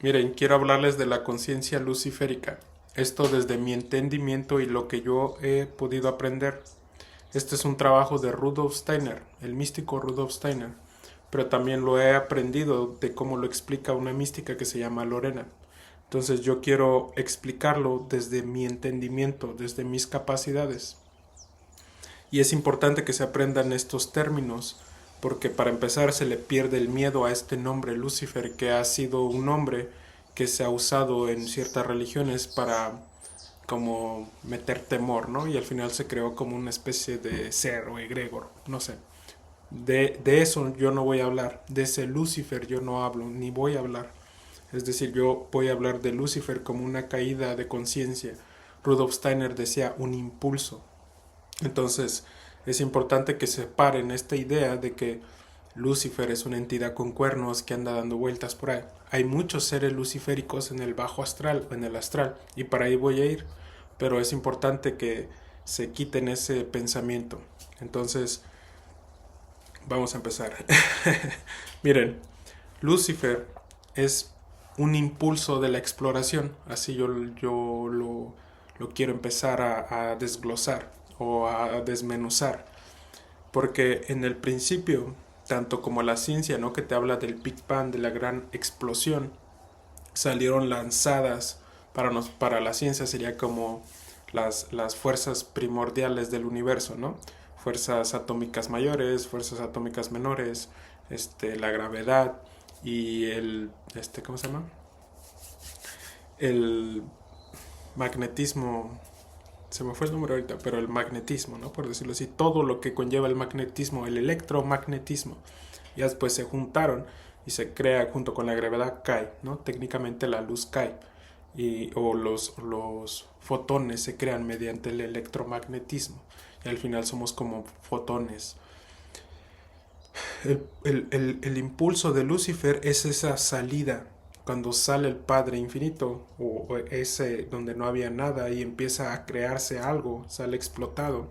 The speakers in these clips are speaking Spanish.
Miren, quiero hablarles de la conciencia luciférica. Esto desde mi entendimiento y lo que yo he podido aprender. Este es un trabajo de Rudolf Steiner, el místico Rudolf Steiner, pero también lo he aprendido de cómo lo explica una mística que se llama Lorena. Entonces yo quiero explicarlo desde mi entendimiento, desde mis capacidades. Y es importante que se aprendan estos términos, porque para empezar se le pierde el miedo a este nombre Lucifer, que ha sido un nombre que se ha usado en ciertas religiones para como meter temor, ¿no? Y al final se creó como una especie de ser o egregor, no sé. De eso yo no voy a hablar, de ese Lucifer yo no hablo, ni voy a hablar. Es decir, yo voy a hablar de Lucifer como una caída de conciencia. Rudolf Steiner decía un impulso. Entonces, es importante que separen esta idea de que Lucifer es una entidad con cuernos que anda dando vueltas por ahí. Hay muchos seres luciféricos en el bajo astral o en el astral, y para ahí voy a ir, pero es importante que se quiten ese pensamiento. Entonces, vamos a empezar. Miren, Lucifer es un impulso de la exploración, así yo lo quiero empezar a desglosar o a desmenuzar, porque en el principio, tanto como la ciencia, ¿no? Que te habla del Big Bang, de la gran explosión, salieron lanzadas para la ciencia sería como las fuerzas primordiales del universo, ¿no? Fuerzas atómicas mayores, fuerzas atómicas menores, la gravedad y ¿cómo se llama? El magnetismo, se me fue el número ahorita, pero el magnetismo, ¿no? Por decirlo así, todo lo que conlleva el magnetismo, el electromagnetismo. Ya después se juntaron y se crea junto con la gravedad cae, ¿no? Técnicamente la luz cae o los fotones se crean mediante el electromagnetismo y al final somos como fotones. El impulso de Lucifer es esa salida cuando sale el Padre Infinito o ese donde no había nada y empieza a crearse algo, sale explotado,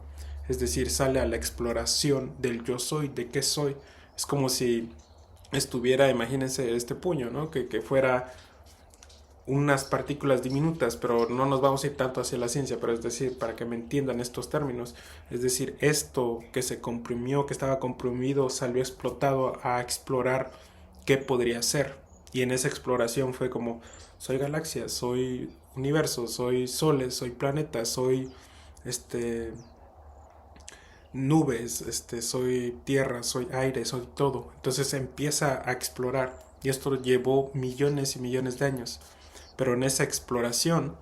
es decir, sale a la exploración del yo soy, de qué soy. Es como si estuviera, imagínense este puño, ¿no? Que fuera unas partículas diminutas, pero no nos vamos a ir tanto hacia la ciencia, pero es decir, para que me entiendan estos términos, es decir, esto que se comprimió, que estaba comprimido, salió explotado a explorar qué podría ser. Y en esa exploración fue como, soy galaxia, soy universo, soy soles, soy planetas, soy este nubes, soy tierra, soy aire, soy todo. Entonces empieza a explorar y esto llevó millones y millones de años. Pero en esa exploración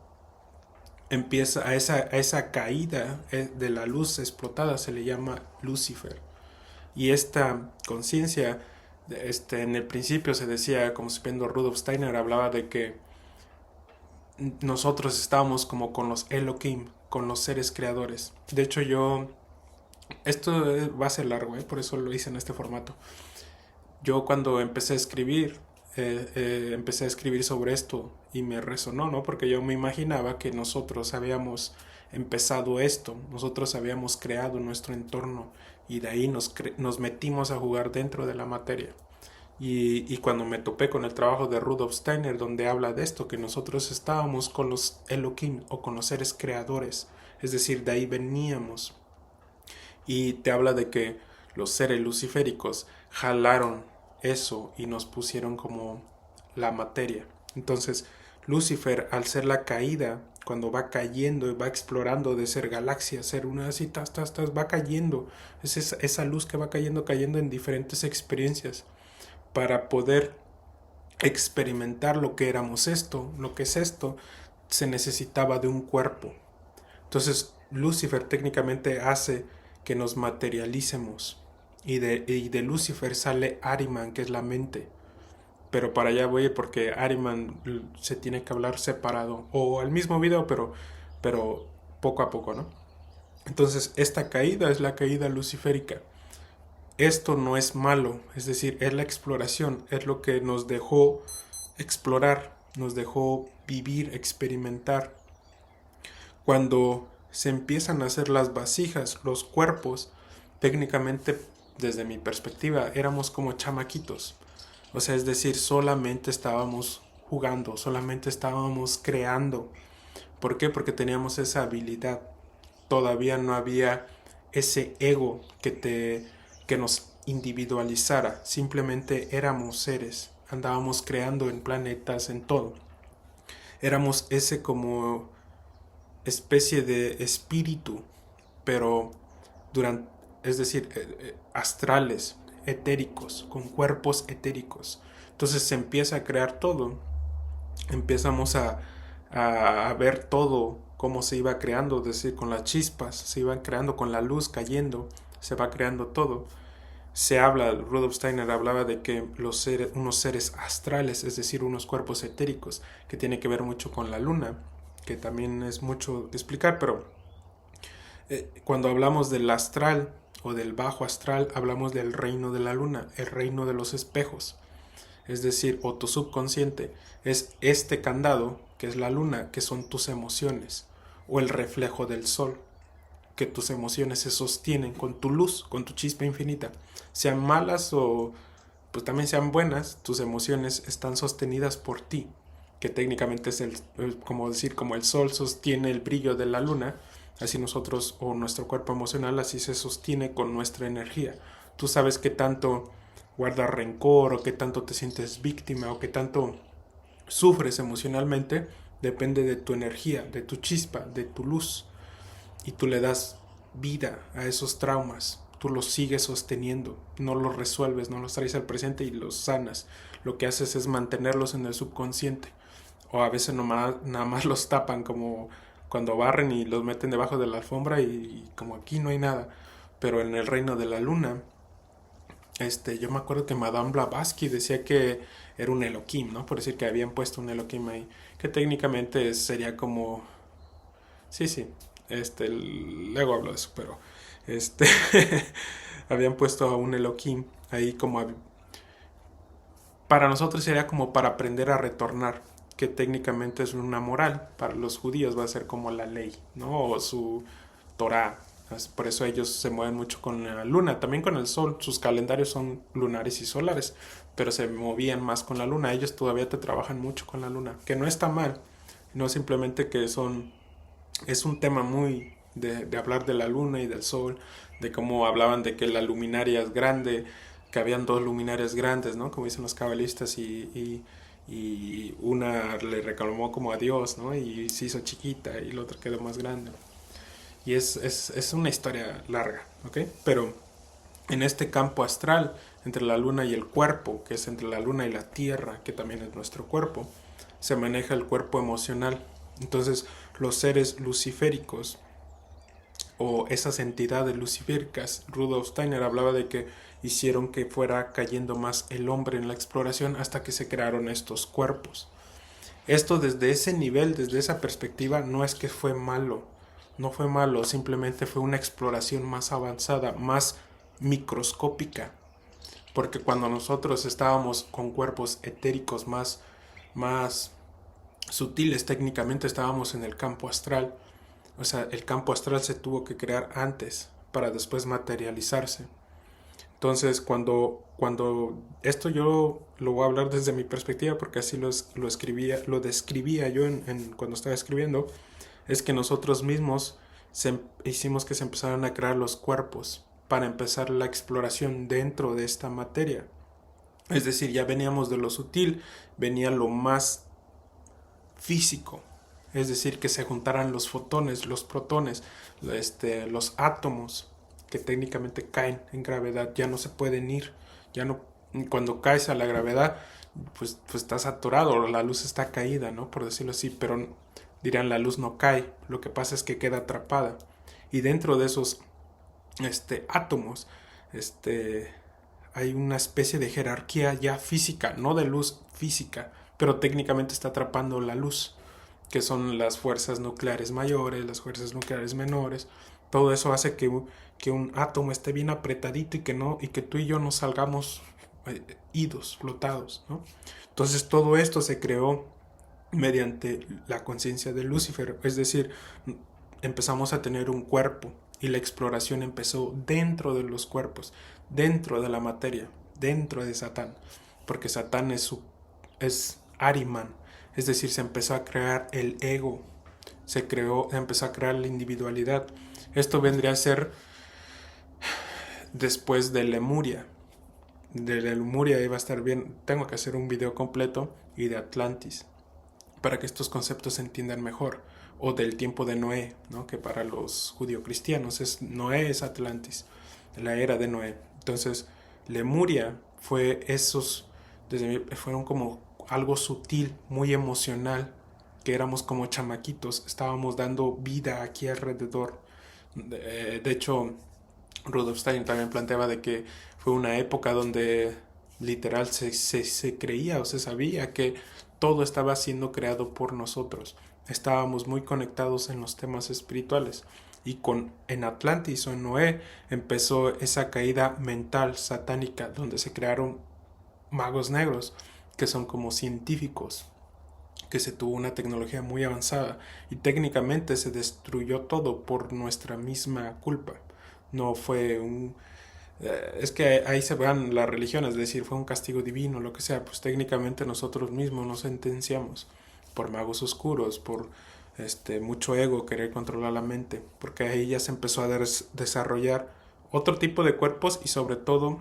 empieza a esa caída de la luz explotada se le llama Lucifer. Y esta conciencia, en el principio se decía, como viendo Rudolf Steiner, hablaba de que nosotros estábamos como con los Elohim, con los seres creadores. De hecho esto va a ser largo, por eso lo hice en este formato. Yo cuando empecé a escribir sobre esto y me resonó, ¿no? Porque yo me imaginaba que nosotros habíamos empezado esto, nosotros habíamos creado nuestro entorno y de ahí nos metimos a jugar dentro de la materia. Y cuando me topé con el trabajo de Rudolf Steiner, donde habla de esto, que nosotros estábamos con los Elohim o con los seres creadores, es decir, de ahí veníamos. Y te habla de que los seres luciféricos jalaron eso y nos pusieron como la materia. Entonces, Lucifer, al ser la caída, cuando va cayendo y va explorando de ser galaxia, ser una así, va cayendo. Es esa luz que va cayendo, cayendo en diferentes experiencias para poder experimentar lo que éramos esto, lo que es esto, se necesitaba de un cuerpo. Entonces, Lucifer técnicamente hace que nos materialicemos. Y de Lucifer sale Ariman, que es la mente. Pero para allá voy porque Ariman se tiene que hablar separado. O al mismo video, pero poco a poco, ¿no? Entonces, esta caída es la caída luciférica. Esto no es malo, es decir, es la exploración, es lo que nos dejó explorar, nos dejó vivir, experimentar. Cuando se empiezan a hacer las vasijas, los cuerpos, técnicamente, desde mi perspectiva, éramos como chamaquitos. O sea, es decir, solamente estábamos jugando, solamente estábamos creando. ¿Por qué? Porque teníamos esa habilidad. Todavía no había ese ego que nos individualizara. Simplemente éramos seres. Andábamos creando en planetas, en todo. Éramos ese como especie de espíritu, pero durante, es decir, astrales, etéricos, con cuerpos etéricos. Entonces se empieza a crear todo. Empezamos a ver todo cómo se iba creando, es decir, con las chispas, se iban creando, con la luz cayendo, se va creando todo. Se habla, Rudolf Steiner hablaba de que unos seres astrales, es decir, unos cuerpos etéricos, que tiene que ver mucho con la luna, que también es mucho de explicar, pero cuando hablamos del astral o del bajo astral, hablamos del reino de la luna, el reino de los espejos. Es decir, o tu subconsciente es este candado, que es la luna, que son tus emociones, o el reflejo del sol, que tus emociones se sostienen con tu luz, con tu chispa infinita. Sean malas o pues también sean buenas, tus emociones están sostenidas por ti, que técnicamente es como decir, como el sol sostiene el brillo de la luna, así nosotros o nuestro cuerpo emocional así se sostiene con nuestra energía. Tú sabes qué tanto guardas rencor o qué tanto te sientes víctima o qué tanto sufres emocionalmente, depende de tu energía, de tu chispa, de tu luz, y tú le das vida a esos traumas, tú los sigues sosteniendo, no los resuelves, no los traes al presente y los sanas. Lo que haces es mantenerlos en el subconsciente, o a veces nada más los tapan, como cuando barren y los meten debajo de la alfombra y como aquí no hay nada. Pero en el reino de la luna, yo me acuerdo que Madame Blavatsky decía que era un Elohim, ¿no? Por decir que habían puesto un Elohim ahí, que técnicamente sería como, sí, sí, luego hablo de eso, pero, este, habían puesto a un Elohim ahí como, para nosotros sería como para aprender a retornar, que técnicamente es una moral, para los judíos va a ser como la ley, ¿no? O su Torah. Por eso ellos se mueven mucho con la luna, también con el sol. Sus calendarios son lunares y solares, pero se movían más con la luna. Ellos todavía te trabajan mucho con la luna, que no está mal, no simplemente que es un tema muy de hablar de la luna y del sol, de cómo hablaban de que la luminaria es grande, que habían dos luminarias grandes, ¿no? Como dicen los cabalistas, y una le reclamó como a Dios, ¿no? Y se hizo chiquita y la otra quedó más grande. Y es una historia larga, ¿ok? Pero en este campo astral, entre la luna y el cuerpo, que es entre la luna y la tierra, que también es nuestro cuerpo, se maneja el cuerpo emocional. Entonces, los seres luciféricos o esas entidades luciféricas, Rudolf Steiner hablaba de que hicieron que fuera cayendo más el hombre en la exploración hasta que se crearon estos cuerpos. Esto desde ese nivel, desde esa perspectiva, no es que fue malo, no fue malo, simplemente fue una exploración más avanzada, más microscópica, porque cuando nosotros estábamos con cuerpos etéricos más sutiles, técnicamente estábamos en el campo astral. O sea, el campo astral se tuvo que crear antes para después materializarse. Entonces, cuando esto yo lo voy a hablar desde mi perspectiva, porque así lo describía yo cuando estaba escribiendo, es que nosotros mismos hicimos que se empezaran a crear los cuerpos para empezar la exploración dentro de esta materia. Es decir, ya veníamos de lo sutil, venía lo más físico, es decir, que se juntaran los fotones, los protones, los átomos que técnicamente caen en gravedad, ya no se pueden ir, ya no, cuando caes a la gravedad, pues estás atorado, la luz está caída, ¿no? Por decirlo así, pero dirán la luz no cae, lo que pasa es que queda atrapada, y dentro de esos átomos, hay una especie de jerarquía ya física, no de luz física, pero técnicamente está atrapando la luz, que son las fuerzas nucleares mayores, las fuerzas nucleares menores. Todo eso hace que un átomo esté bien apretadito y que tú y yo no salgamos idos, flotados, ¿no? Entonces todo esto se creó mediante la conciencia de Lucifer, es decir, empezamos a tener un cuerpo y la exploración empezó dentro de los cuerpos, dentro de la materia, dentro de Satán, porque Satán es Ahriman, es decir, se empezó a crear el ego, empezó a crear la individualidad. Esto vendría a ser después de Lemuria. De Lemuria iba a estar bien, tengo que hacer un video completo, y de Atlantis, para que estos conceptos se entiendan mejor. O del tiempo de Noé, ¿no? Que para los judio-cristianos Noé es Atlantis, la era de Noé. Entonces, Lemuria fue fueron como algo sutil, muy emocional, que éramos como chamaquitos, estábamos dando vida aquí alrededor. De hecho, Rudolf Steiner también planteaba de que fue una época donde literal se creía o se sabía que todo estaba siendo creado por nosotros. Estábamos muy conectados en los temas espirituales. Y en Atlantis o en Noé empezó esa caída mental satánica, donde se crearon magos negros, que son como científicos, que se tuvo una tecnología muy avanzada y técnicamente se destruyó todo por nuestra misma culpa. No fue es que ahí se van las religiones, es decir, fue un castigo divino, lo que sea. Pues técnicamente nosotros mismos nos sentenciamos por magos oscuros, por mucho ego, querer controlar la mente, porque ahí ya se empezó a desarrollar otro tipo de cuerpos y sobre todo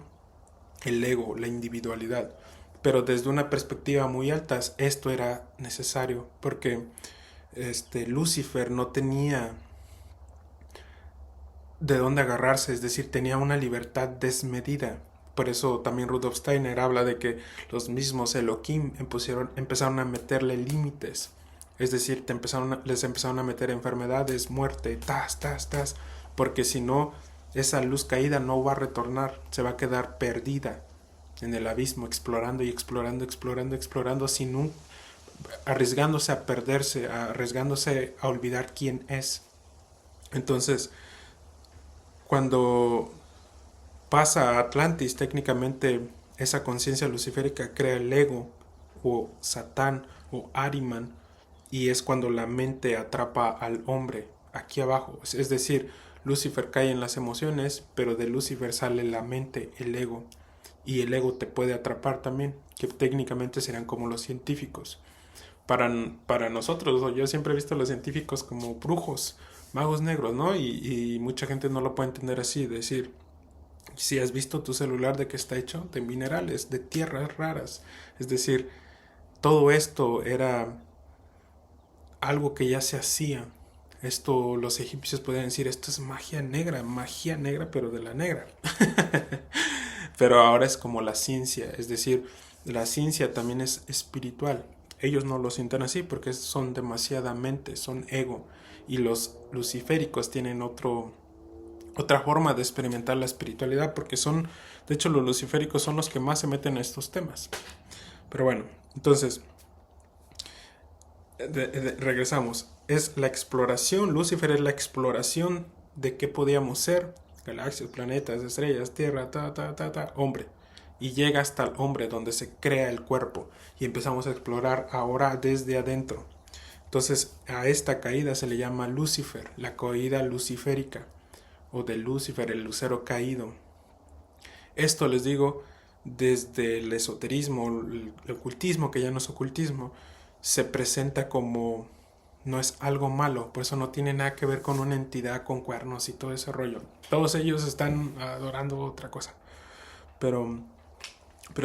el ego, la individualidad. Pero desde una perspectiva muy alta esto era necesario, porque Lucifer no tenía de dónde agarrarse, es decir, tenía una libertad desmedida. Por eso también Rudolf Steiner habla de que los mismos Elohim empezaron a meterle límites. Es decir, les empezaron a meter enfermedades, muerte, porque si no, esa luz caída no va a retornar, se va a quedar perdida en el abismo, explorando y explorando, arriesgándose a perderse, arriesgándose a olvidar quién es. Entonces, cuando pasa a Atlantis, técnicamente esa conciencia luciférica crea el ego, o Satán, o Ahriman, y es cuando la mente atrapa al hombre aquí abajo. Es decir, Lucifer cae en las emociones, pero de Lucifer sale la mente, el ego, y el ego te puede atrapar también, que técnicamente serán como los científicos. Para nosotros, yo siempre he visto a los científicos como brujos, magos negros, ¿no? Y mucha gente no lo puede entender así, decir, si has visto tu celular, ¿de qué está hecho? De minerales, de tierras raras. Es decir, todo esto era algo que ya se hacía. Esto los egipcios podían decir, esto es magia negra, pero de la negra. Pero ahora es como la ciencia, es decir, la ciencia también es espiritual. Ellos no lo sienten así porque son demasiadamente, son ego. Y los luciféricos tienen otra forma de experimentar la espiritualidad, porque de hecho los luciféricos son los que más se meten en estos temas. Pero bueno, entonces, regresamos. Es la exploración, Lucifer es la exploración de qué podíamos ser, galaxias, planetas, estrellas, tierra, hombre. Y llega hasta el hombre, donde se crea el cuerpo, y empezamos a explorar ahora desde adentro. Entonces, a esta caída se le llama Lucifer, la caída luciférica, o de Lucifer, el lucero caído. Esto les digo, desde el esoterismo, el ocultismo, que ya no es ocultismo, se presenta como no es algo malo, por eso no tiene nada que ver con una entidad con cuernos y todo ese rollo. Todos ellos están adorando otra cosa. Pero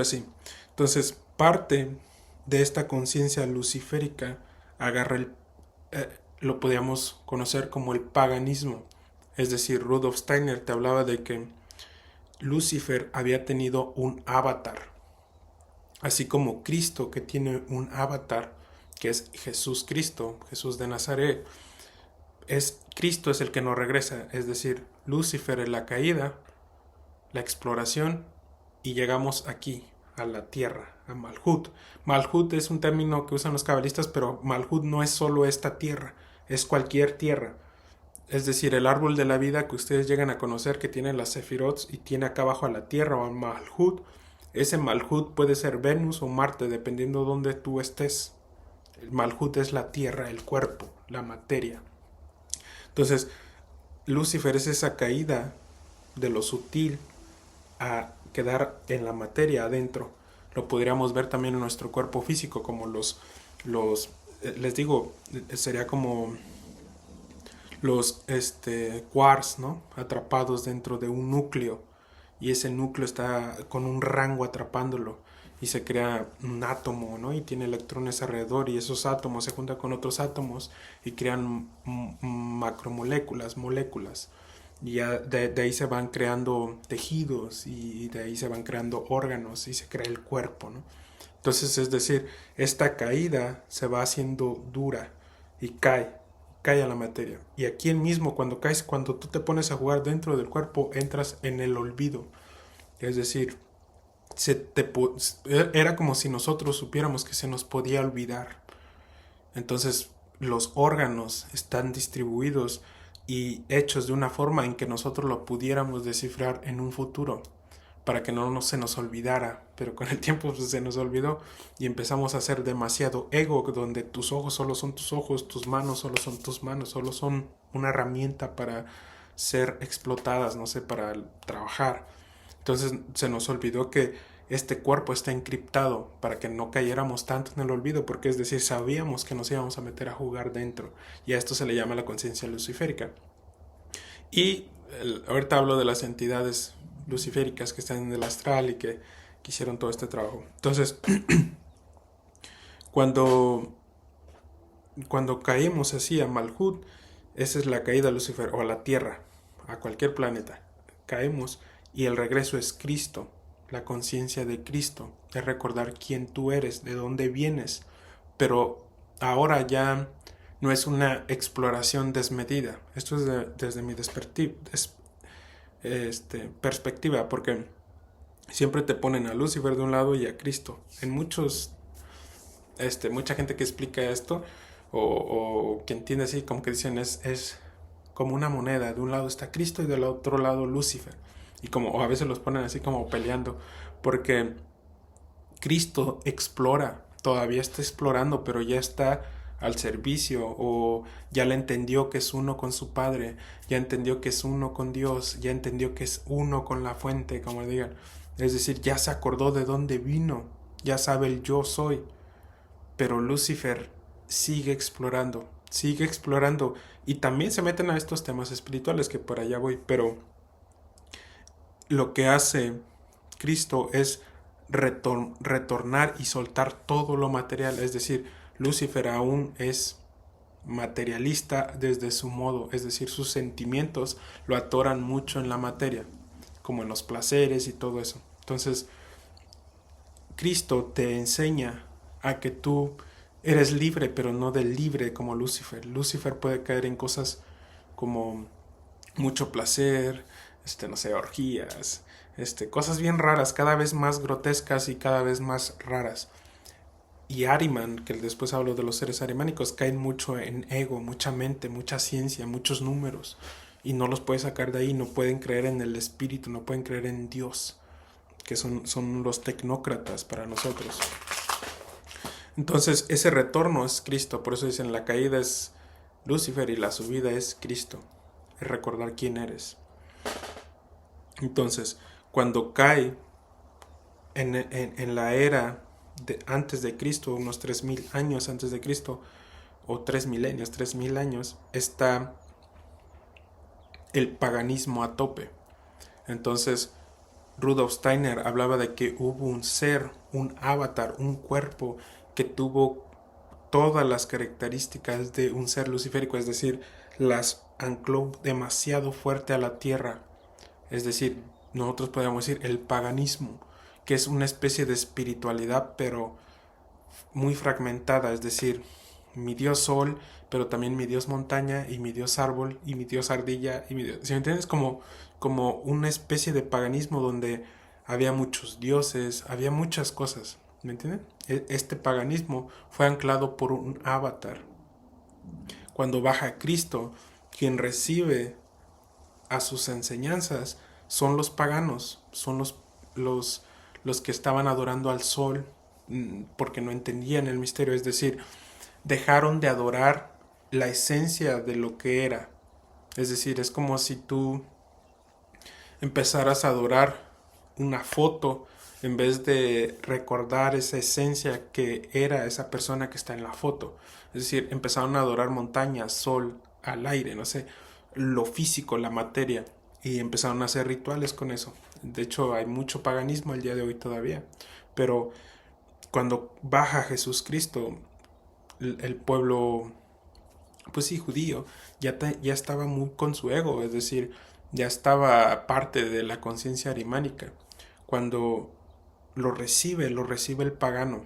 sí. Entonces, parte de esta conciencia luciférica agarra lo podíamos conocer como el paganismo. Es decir, Rudolf Steiner te hablaba de que Lucifer había tenido un avatar, así como Cristo, que tiene un avatar, que es Jesús Cristo, Jesús de Nazaret. Cristo es el que nos regresa, es decir, Lucifer es la caída, la exploración, y llegamos aquí, a la tierra, a Malhut. Malhut es un término que usan los cabalistas, pero Malhut no es solo esta tierra, es cualquier tierra. Es decir, el árbol de la vida que ustedes llegan a conocer, que tiene las Sefirot y tiene acá abajo a la tierra o a Malhut. Ese Malhut puede ser Venus o Marte, dependiendo de dónde tú estés. El Malhut es la tierra, el cuerpo, la materia. Entonces, Lucifer es esa caída de lo sutil a quedar en la materia adentro. lo podríamos ver también en nuestro cuerpo físico, como les digo, sería como los quarks, ¿no? Atrapados dentro de un núcleo, y ese núcleo está con un rango atrapándolo y se crea un átomo, ¿no? Y tiene electrones alrededor, y esos átomos se juntan con otros átomos y crean macromoléculas, moléculas. Y ya de ahí se van creando tejidos, y de ahí se van creando órganos y se crea el cuerpo, ¿no? Entonces, es decir, esta caída se va haciendo dura y cae a la materia. Y aquí mismo, cuando caes, cuando tú te pones a jugar dentro del cuerpo, entras en el olvido. Es decir, era como si nosotros supiéramos que se nos podía olvidar. Entonces, los órganos están distribuidos y hechos de una forma en que nosotros lo pudiéramos descifrar en un futuro, para que no se nos olvidara. Pero con el tiempo pues, se nos olvidó, y empezamos a hacer demasiado ego, donde tus ojos solo son tus ojos, tus manos solo son tus manos, solo son una herramienta para ser explotadas, no sé, para trabajar. Entonces se nos olvidó que este cuerpo está encriptado para que no cayéramos tanto en el olvido, porque es decir, sabíamos que nos íbamos a meter a jugar dentro, y a esto se le llama la conciencia luciférica. Y ahorita hablo de las entidades luciféricas que están en el astral y que hicieron todo este trabajo. Entonces, cuando, cuando caemos así a Malhut, esa es la caída de Lucifer, o a la Tierra, a cualquier planeta. Caemos y el regreso es Cristo, la conciencia de Cristo, es recordar quién tú eres, de dónde vienes. Pero ahora ya no es una exploración desmedida. Esto es desde mi perspectiva, porque siempre te ponen a Lucifer de un lado y a Cristo. En mucha gente que explica esto, o que entiende así, como que dicen es como una moneda. De un lado está Cristo y del otro lado Lucifer. Y o a veces los ponen así como peleando, porque Cristo explora, todavía está explorando, pero ya está al servicio, o ya le entendió que es uno con su Padre, ya entendió que es uno con Dios, ya entendió que es uno con la fuente, como digan. Es decir, ya se acordó de dónde vino, ya sabe el yo soy. Pero Lucifer sigue explorando, y también se meten a estos temas espirituales, que por allá voy. Pero lo que hace Cristo es retornar y soltar todo lo material. Es decir, Lucifer aún es materialista desde su modo, es decir, sus sentimientos lo atoran mucho en la materia, como en los placeres y todo eso. Entonces, Cristo te enseña a que tú eres libre, pero no del libre como Lucifer. Lucifer puede caer en cosas como mucho placer, no sé, orgías, cosas bien raras, cada vez más grotescas y cada vez más raras. Y Ahriman, que después hablo de los seres arimánicos, caen mucho en ego, mucha mente, mucha ciencia, muchos números, y no los puedes sacar de ahí. No pueden creer en el espíritu, no pueden creer en Dios, que son los tecnócratas para nosotros. Entonces ese retorno es Cristo. Por eso dicen, la caída es Lucifer y la subida es Cristo. Es recordar quién eres. Entonces, cuando cae en la era antes de Cristo, unos 3000 años antes de Cristo, o 3 milenios, 3000 años, está el paganismo a tope. Entonces, Rudolf Steiner hablaba de que hubo un ser, un avatar, un cuerpo que tuvo todas las características de un ser luciférico, es decir, las ancló demasiado fuerte a la tierra. Es decir, nosotros podríamos decir el paganismo, que es una especie de espiritualidad, pero muy fragmentada. Es decir, mi dios sol, pero también mi dios montaña, y mi dios árbol, y mi dios ardilla, y mi dios... ¿Sí me entiendes? Como una especie de paganismo donde había muchos dioses, había muchas cosas. ¿Me entienden? Este paganismo fue anclado por un avatar. Cuando baja Cristo, quien recibe a sus enseñanzas son los paganos, son los que estaban adorando al sol, porque no entendían el misterio. Es decir, dejaron de adorar la esencia de lo que era. Es decir, es como si tú empezaras a adorar una foto en vez de recordar esa esencia que era esa persona que está en la foto. Es decir, empezaron a adorar montañas, sol, al aire, no sé, lo físico, la materia, y empezaron a hacer rituales con eso. De hecho, hay mucho paganismo el día de hoy todavía, pero cuando baja Jesús Cristo, el pueblo, pues sí, judío, ya estaba muy con su ego, es decir, ya estaba parte de la conciencia arimánica. Cuando lo recibe el pagano,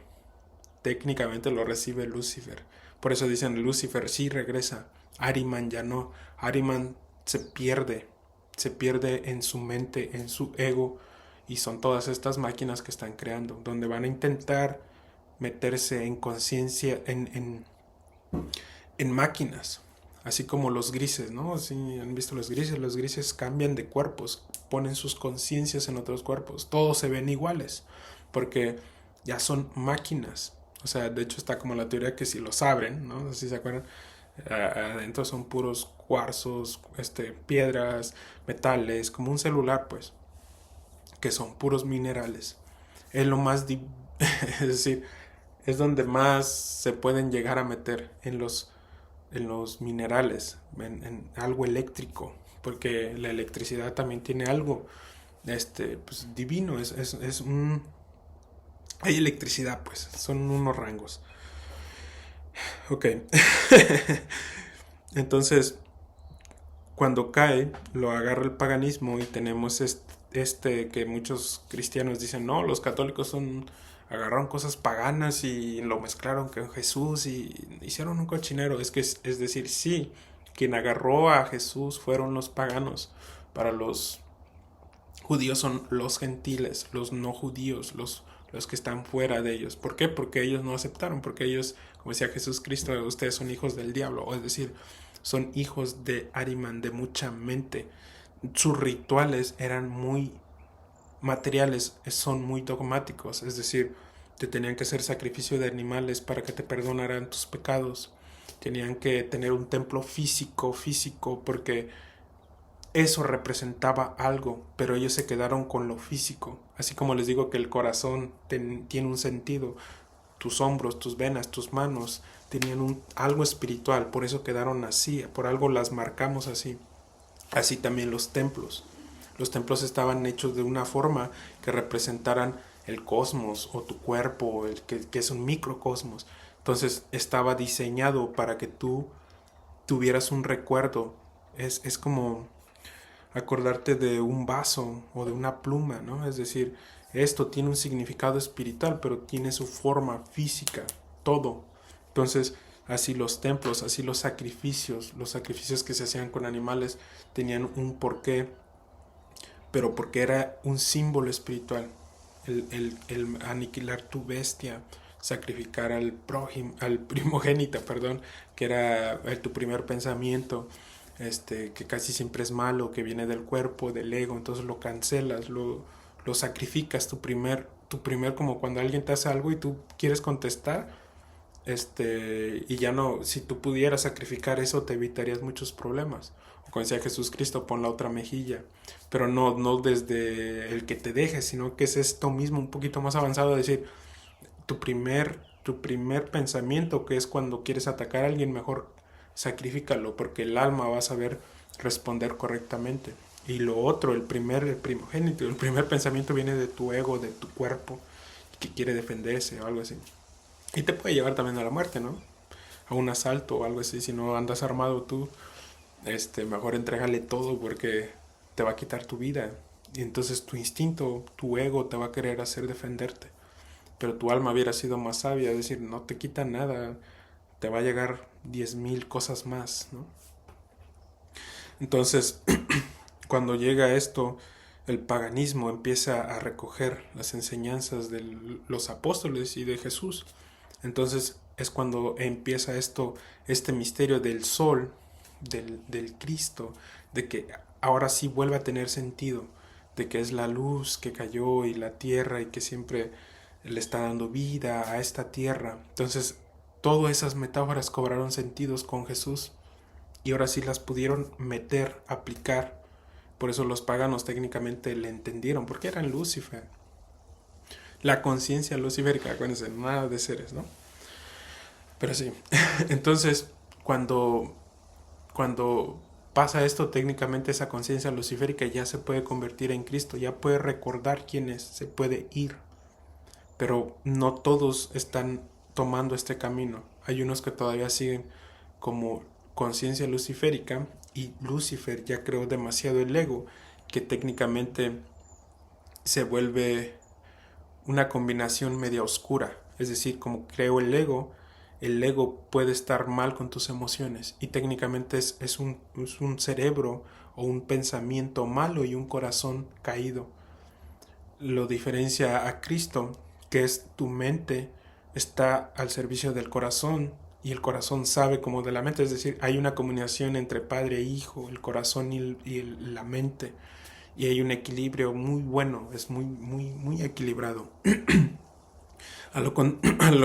técnicamente lo recibe Lucifer. Por eso dicen Lucifer sí regresa, Ariman ya no. Ariman se pierde en su mente, en su ego, y son todas estas máquinas que están creando, donde van a intentar meterse en conciencia, en máquinas, así como los grises, ¿no? Si han visto los grises cambian de cuerpos, ponen sus conciencias en otros cuerpos, todos se ven iguales, porque ya son máquinas. O sea, de hecho está como la teoría que si los abren, ¿no? Si se acuerdan, adentro son puros cuarzos, piedras, metales, como un celular, pues, que son puros minerales. Es lo más, es decir, es donde más se pueden llegar a meter en los minerales, en algo eléctrico, porque la electricidad también tiene algo pues, divino, es un... Hay electricidad, pues, son unos rangos. Ok. Entonces, cuando cae, lo agarra el paganismo y tenemos que muchos cristianos dicen, no, los católicos agarraron cosas paganas y lo mezclaron con Jesús y hicieron un cochinero. Es decir, sí, quien agarró a Jesús fueron los paganos. Para los judíos son los gentiles, los no judíos, los que están fuera de ellos. ¿Por qué? Porque ellos no aceptaron, porque ellos, como decía Jesús Cristo, ustedes son hijos del diablo, o es decir, son hijos de Ariman, de mucha mente. Sus rituales eran muy materiales, son muy dogmáticos, es decir, te tenían que hacer sacrificio de animales para que te perdonaran tus pecados. Tenían que tener un templo físico, porque eso representaba algo, pero ellos se quedaron con lo físico. Así como les digo que el corazón tiene un sentido, tus hombros, tus venas, tus manos tenían algo espiritual, por eso quedaron así, por algo las marcamos así. Así también los templos. Los templos estaban hechos de una forma que representaran el cosmos o tu cuerpo, que es un microcosmos. Entonces estaba diseñado para que tú tuvieras un recuerdo. Es como acordarte de un vaso o de una pluma, ¿no? Es decir, esto tiene un significado espiritual, pero tiene su forma física, todo. Entonces, así los templos, así los sacrificios que se hacían con animales tenían un porqué, pero porque era un símbolo espiritual. El aniquilar tu bestia, sacrificar al primogénita, perdón, que era tu primer pensamiento, que casi siempre es malo, que viene del cuerpo, del ego, entonces lo cancelas, lo sacrificas, tu primer, como cuando alguien te hace algo y tú quieres contestar, y ya no, si tú pudieras sacrificar eso, te evitarías muchos problemas. O como decía Jesús Cristo, pon la otra mejilla, pero no desde el que te dejes, sino que es esto mismo, un poquito más avanzado, es decir, tu primer pensamiento, que es cuando quieres atacar a alguien, mejor sacrifícalo, porque el alma va a saber responder correctamente. Y lo otro, el primogénito, el primer pensamiento viene de tu ego, de tu cuerpo, que quiere defenderse o algo así. Y te puede llevar también a la muerte, ¿no? A un asalto o algo así. Si no andas armado tú, mejor entrégale todo porque te va a quitar tu vida. Y entonces tu instinto, tu ego te va a querer hacer defenderte. Pero tu alma hubiera sido más sabia, es decir, no te quita nada, te va a llegar 10,000 cosas más, ¿no? Entonces, cuando llega esto, el paganismo empieza a recoger las enseñanzas de los apóstoles y de Jesús. Entonces es cuando empieza este misterio del sol, del Cristo, de que ahora sí vuelve a tener sentido, de que es la luz que cayó y la tierra y que siempre le está dando vida a esta tierra. Entonces todas esas metáforas cobraron sentidos con Jesús y ahora sí las pudieron meter, aplicar. Por eso los paganos técnicamente le entendieron, porque eran Lucifer. La conciencia luciférica, acuérdense, nada de seres, ¿no? Pero sí. Entonces, cuando pasa esto, técnicamente esa conciencia luciférica ya se puede convertir en Cristo, ya puede recordar quién es, se puede ir. Pero no todos están tomando este camino. Hay unos que todavía siguen como conciencia luciférica, y Lucifer ya creó demasiado el ego, que técnicamente se vuelve una combinación media oscura. Es decir, como creo el ego puede estar mal con tus emociones, y técnicamente es un cerebro o un pensamiento malo y un corazón caído. Lo diferencia a Cristo, que es tu mente está al servicio del corazón, y el corazón sabe como de la mente. Es decir, hay una comunicación entre padre e hijo, el corazón la mente, y hay un equilibrio muy bueno, es muy equilibrado. A lo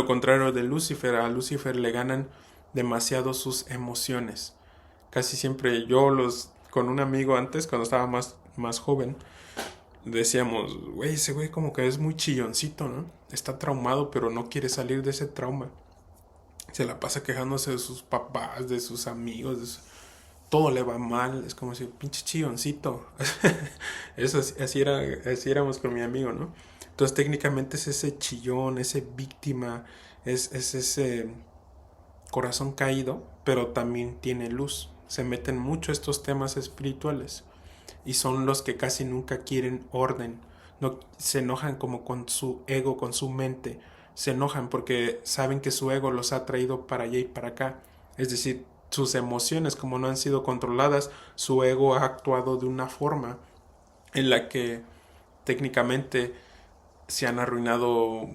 contrario de Lucifer, a Lucifer le ganan demasiado sus emociones. Casi siempre con un amigo antes, cuando estaba más joven, decíamos, güey, ese güey como que es muy chilloncito, ¿no? Está traumado, pero no quiere salir de ese trauma. Se la pasa quejándose de sus papás, de sus amigos, todo le va mal, es como si pinche chilloncito. Eso así éramos con mi amigo, ¿no? Entonces técnicamente es ese chillón, ese víctima, es ese corazón caído, pero también tiene luz. Se meten mucho estos temas espirituales, y son los que casi nunca quieren orden. No, se enojan como con su ego, con su mente. Se enojan porque saben que su ego los ha traído para allá y para acá. Es decir, sus emociones, como no han sido controladas, su ego ha actuado de una forma en la que técnicamente se han arruinado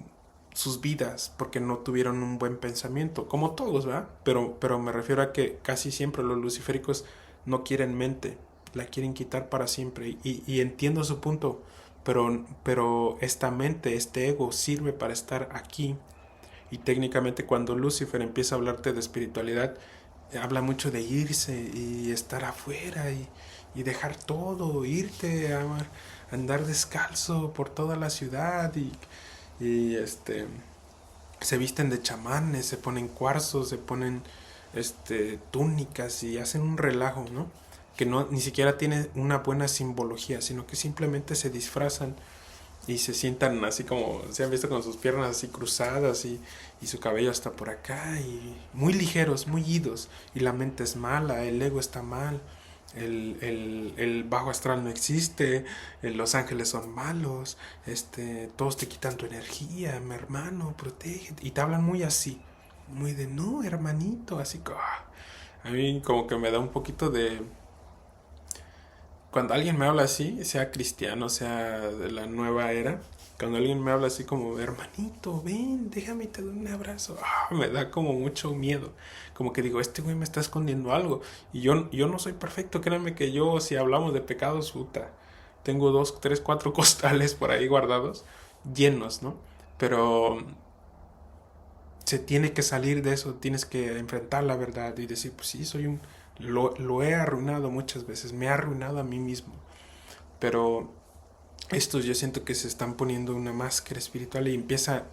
sus vidas porque no tuvieron un buen pensamiento, como todos, ¿verdad? Pero me refiero a que casi siempre los luciféricos no quieren mente, la quieren quitar para siempre, y entiendo su punto, pero esta mente, este ego sirve para estar aquí. Y técnicamente cuando Lucifer empieza a hablarte de espiritualidad, habla mucho de irse y estar afuera, y dejar todo, irte a andar descalzo por toda la ciudad, y se visten de chamanes, se ponen cuarzos, se ponen túnicas, y hacen un relajo, ¿no? Que no ni siquiera tiene una buena simbología, sino que simplemente se disfrazan y se sientan así, como se han visto, con sus piernas así cruzadas, y su cabello hasta por acá, y muy ligeros, muy idos, y la mente es mala, el ego está mal, el bajo astral no existe, los ángeles son malos, todos te quitan tu energía, mi hermano, protégete, y te hablan muy así, muy de no, hermanito, así como... A mí como que me da un poquito de... Cuando alguien me habla así, sea cristiano, sea de la nueva era, cuando alguien me habla así como, hermanito, ven, déjame te doy un abrazo, me da como mucho miedo. Como que digo, este güey me está escondiendo algo. Y yo no soy perfecto, créanme que yo, si hablamos de pecados, puta, tengo 2, 3, 4 costales por ahí guardados, llenos, ¿no? Pero se tiene que salir de eso, tienes que enfrentar la verdad y decir, pues sí, lo he arruinado muchas veces, me he arruinado a mí mismo. Pero estos yo siento que se están poniendo una máscara espiritual, y empieza,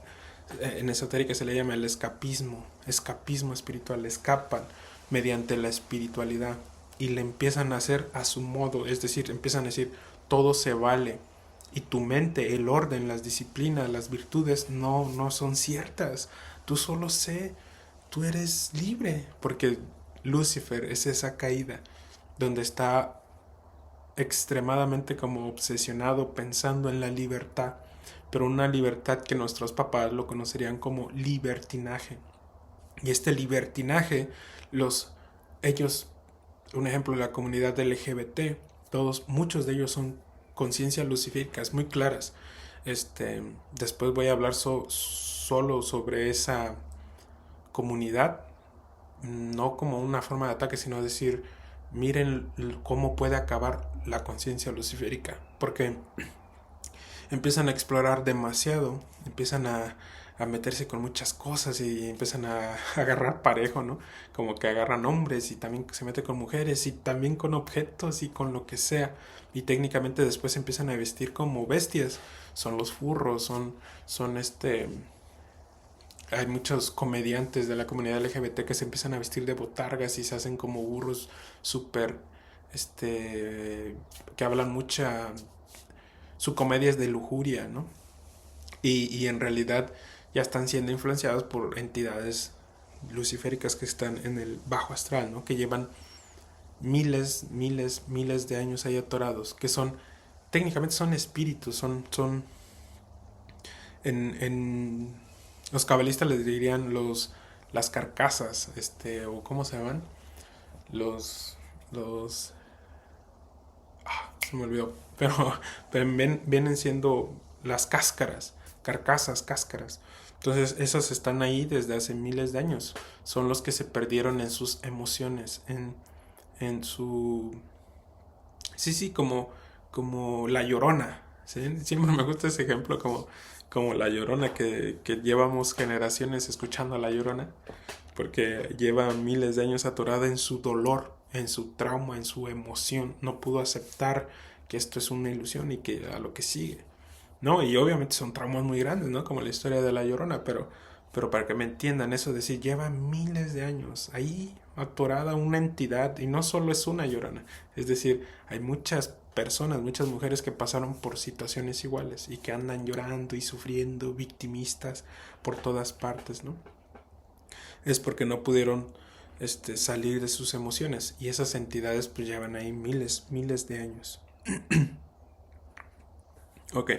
en esotérica se le llama el escapismo espiritual, escapan mediante la espiritualidad y le empiezan a hacer a su modo, es decir, empiezan a decir, todo se vale, y tu mente, el orden, las disciplinas, las virtudes no son ciertas, tú solo tú eres libre, porque Lucifer es esa caída donde está extremadamente como obsesionado pensando en la libertad, pero una libertad que nuestros papás lo conocerían como libertinaje. Y este libertinaje, ellos, un ejemplo, la comunidad LGBT, muchos de ellos son conciencias luciféricas muy claras. Después voy a hablar solo sobre esa comunidad, no como una forma de ataque, sino decir, miren cómo puede acabar la conciencia luciférica, porque empiezan a explorar demasiado, empiezan a meterse con muchas cosas y empiezan a agarrar parejo, ¿no? Como que agarran hombres y también se mete con mujeres y también con objetos y con lo que sea. Y técnicamente después empiezan a vestir como bestias. Son los furros, son. Hay muchos comediantes de la comunidad LGBT que se empiezan a vestir de botargas y se hacen como burros súper, que hablan mucha, su comedia es de lujuria, ¿no? Y en realidad ya están siendo influenciados por entidades luciféricas que están en el bajo astral, ¿no? Que llevan miles de años ahí atorados, que son, técnicamente son espíritus, en los cabalistas les dirían las carcasas, o cómo se llaman, los, los, se me olvidó, pero vienen siendo las cáscaras, cáscaras. Entonces, esos están ahí desde hace miles de años. Son los que se perdieron en sus emociones, en su... Sí, como la llorona. ¿Sí? Siempre me gusta ese ejemplo como la llorona, que llevamos generaciones escuchando a la llorona, porque lleva miles de años atorada en su dolor, en su trauma, en su emoción. No pudo aceptar que esto es una ilusión y que a lo que sigue. No, y obviamente son traumas muy grandes, ¿no? Como la historia de la Llorona, pero para que me entiendan, eso de decir, lleva miles de años ahí atorada una entidad, y no solo es una Llorona, es decir, hay muchas personas, muchas mujeres que pasaron por situaciones iguales y que andan llorando y sufriendo, victimistas por todas partes, ¿no? Es porque no pudieron salir de sus emociones, y esas entidades pues llevan ahí miles de años. Ok.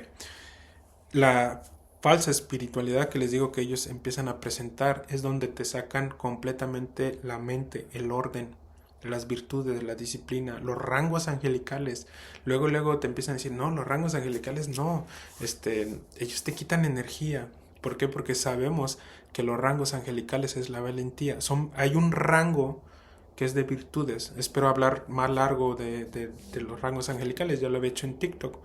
La falsa espiritualidad que les digo que ellos empiezan a presentar es donde te sacan completamente la mente, el orden, las virtudes, la disciplina, los rangos angelicales. Luego te empiezan a decir, no, los rangos angelicales no, ellos te quitan energía. ¿Por qué? Porque sabemos que los rangos angelicales es la valentía. Hay un rango que es de virtudes. Espero hablar más largo de los rangos angelicales, ya lo había hecho en TikTok,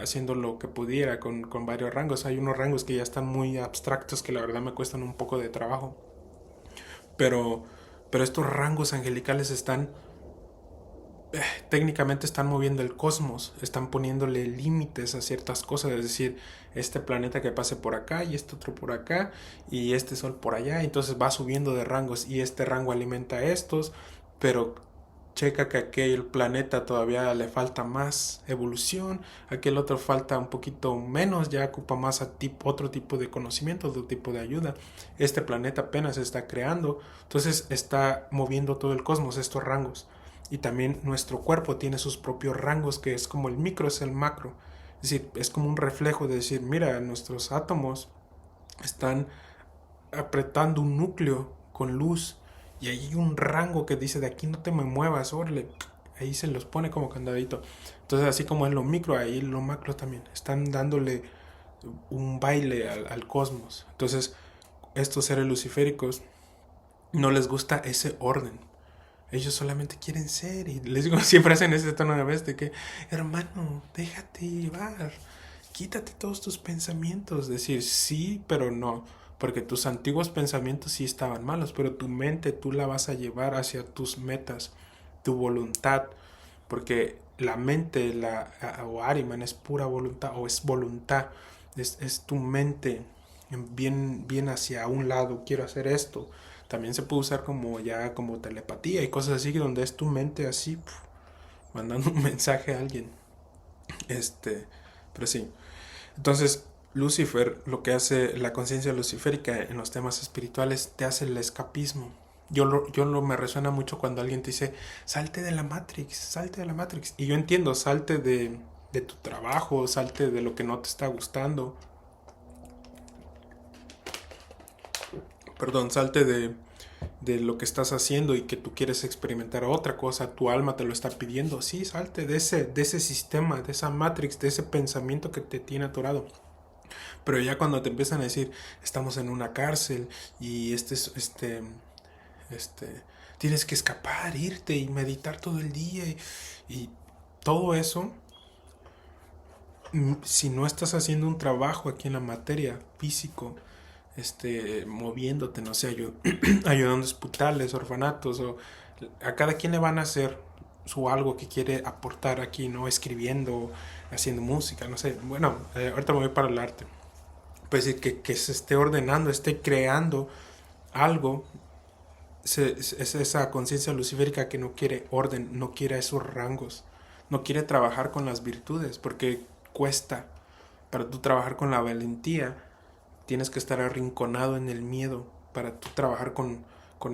haciendo lo que pudiera con varios rangos. Hay unos rangos que ya están muy abstractos que la verdad me cuestan un poco de trabajo. Pero, pero estos rangos angelicales técnicamente están moviendo el cosmos, están poniéndole límites a ciertas cosas, es decir, este planeta que pase por acá y este otro por acá y este sol por allá, entonces va subiendo de rangos y este rango alimenta a estos, pero checa que aquel planeta todavía le falta más evolución, aquel otro falta un poquito menos, ya ocupa más otro tipo de conocimiento, otro tipo de ayuda, este planeta apenas se está creando, entonces está moviendo todo el cosmos, estos rangos. Y también nuestro cuerpo tiene sus propios rangos, que es como el micro es el macro. Es decir, es como un reflejo de decir, mira, nuestros átomos están apretando un núcleo con luz y ahí hay un rango que dice, de aquí no te me muevas, orle. Ahí se los pone como candadito. Entonces, así como en lo micro, ahí en lo macro también. Están dándole un baile al cosmos. Entonces, estos seres luciféricos no les gusta ese orden. Ellos solamente quieren ser, y les digo, siempre hacen ese tono de vez de que, hermano, déjate llevar, quítate todos tus pensamientos, decir sí, pero no, porque tus antiguos pensamientos sí estaban malos, pero tu mente tú la vas a llevar hacia tus metas, tu voluntad, porque la mente, o Ariman, es pura voluntad, o es voluntad, es tu mente bien hacia un lado, quiero hacer esto. También se puede usar como telepatía y cosas así, donde es tu mente así, mandando un mensaje a alguien. Pero sí. Entonces, Lucifer, lo que hace la conciencia luciférica en los temas espirituales, te hace el escapismo. Me resuena mucho cuando alguien te dice, salte de la Matrix, salte de la Matrix. Y yo entiendo, salte de tu trabajo, salte de lo que no te está gustando. Perdón, salte de lo que estás haciendo y que tú quieres experimentar otra cosa, tu alma te lo está pidiendo. Sí, salte de ese sistema, de esa Matrix, de ese pensamiento que te tiene atorado. Pero ya cuando te empiezan a decir, estamos en una cárcel y tienes que escapar, irte y meditar todo el día y todo eso, si no estás haciendo un trabajo aquí en la materia físico, moviéndote, no sé, ayudando a hospitales, orfanatos, o a cada quien le van a hacer su algo que quiere aportar aquí, ¿no? Escribiendo, haciendo música, no sé. Bueno, ahorita me voy para el arte. Pues que se esté ordenando, esté creando algo, es esa conciencia luciférica que no quiere orden, no quiere esos rangos, no quiere trabajar con las virtudes, porque cuesta. Para tú trabajar con la valentía, tienes que estar arrinconado en el miedo. Para tú trabajar con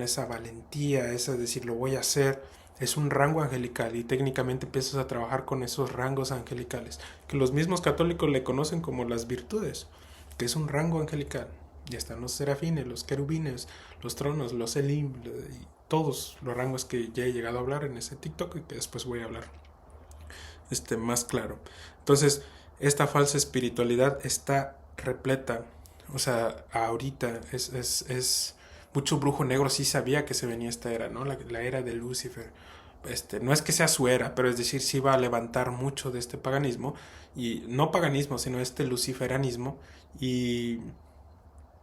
esa valentía, esa de decir, lo voy a hacer, es un rango angelical y técnicamente empiezas a trabajar con esos rangos angelicales, que los mismos católicos le conocen como las virtudes, que es un rango angelical. Ya están los serafines, los querubines, los tronos, los elim, y todos los rangos que ya he llegado a hablar en ese TikTok y que después voy a hablar más claro. Entonces, esta falsa espiritualidad está repleta. O sea, ahorita es mucho brujo negro sí sabía que se venía esta era, ¿no? La era de Lucifer. No es que sea su era, pero es decir, sí va a levantar mucho de este paganismo, y no paganismo, sino este luciferanismo, y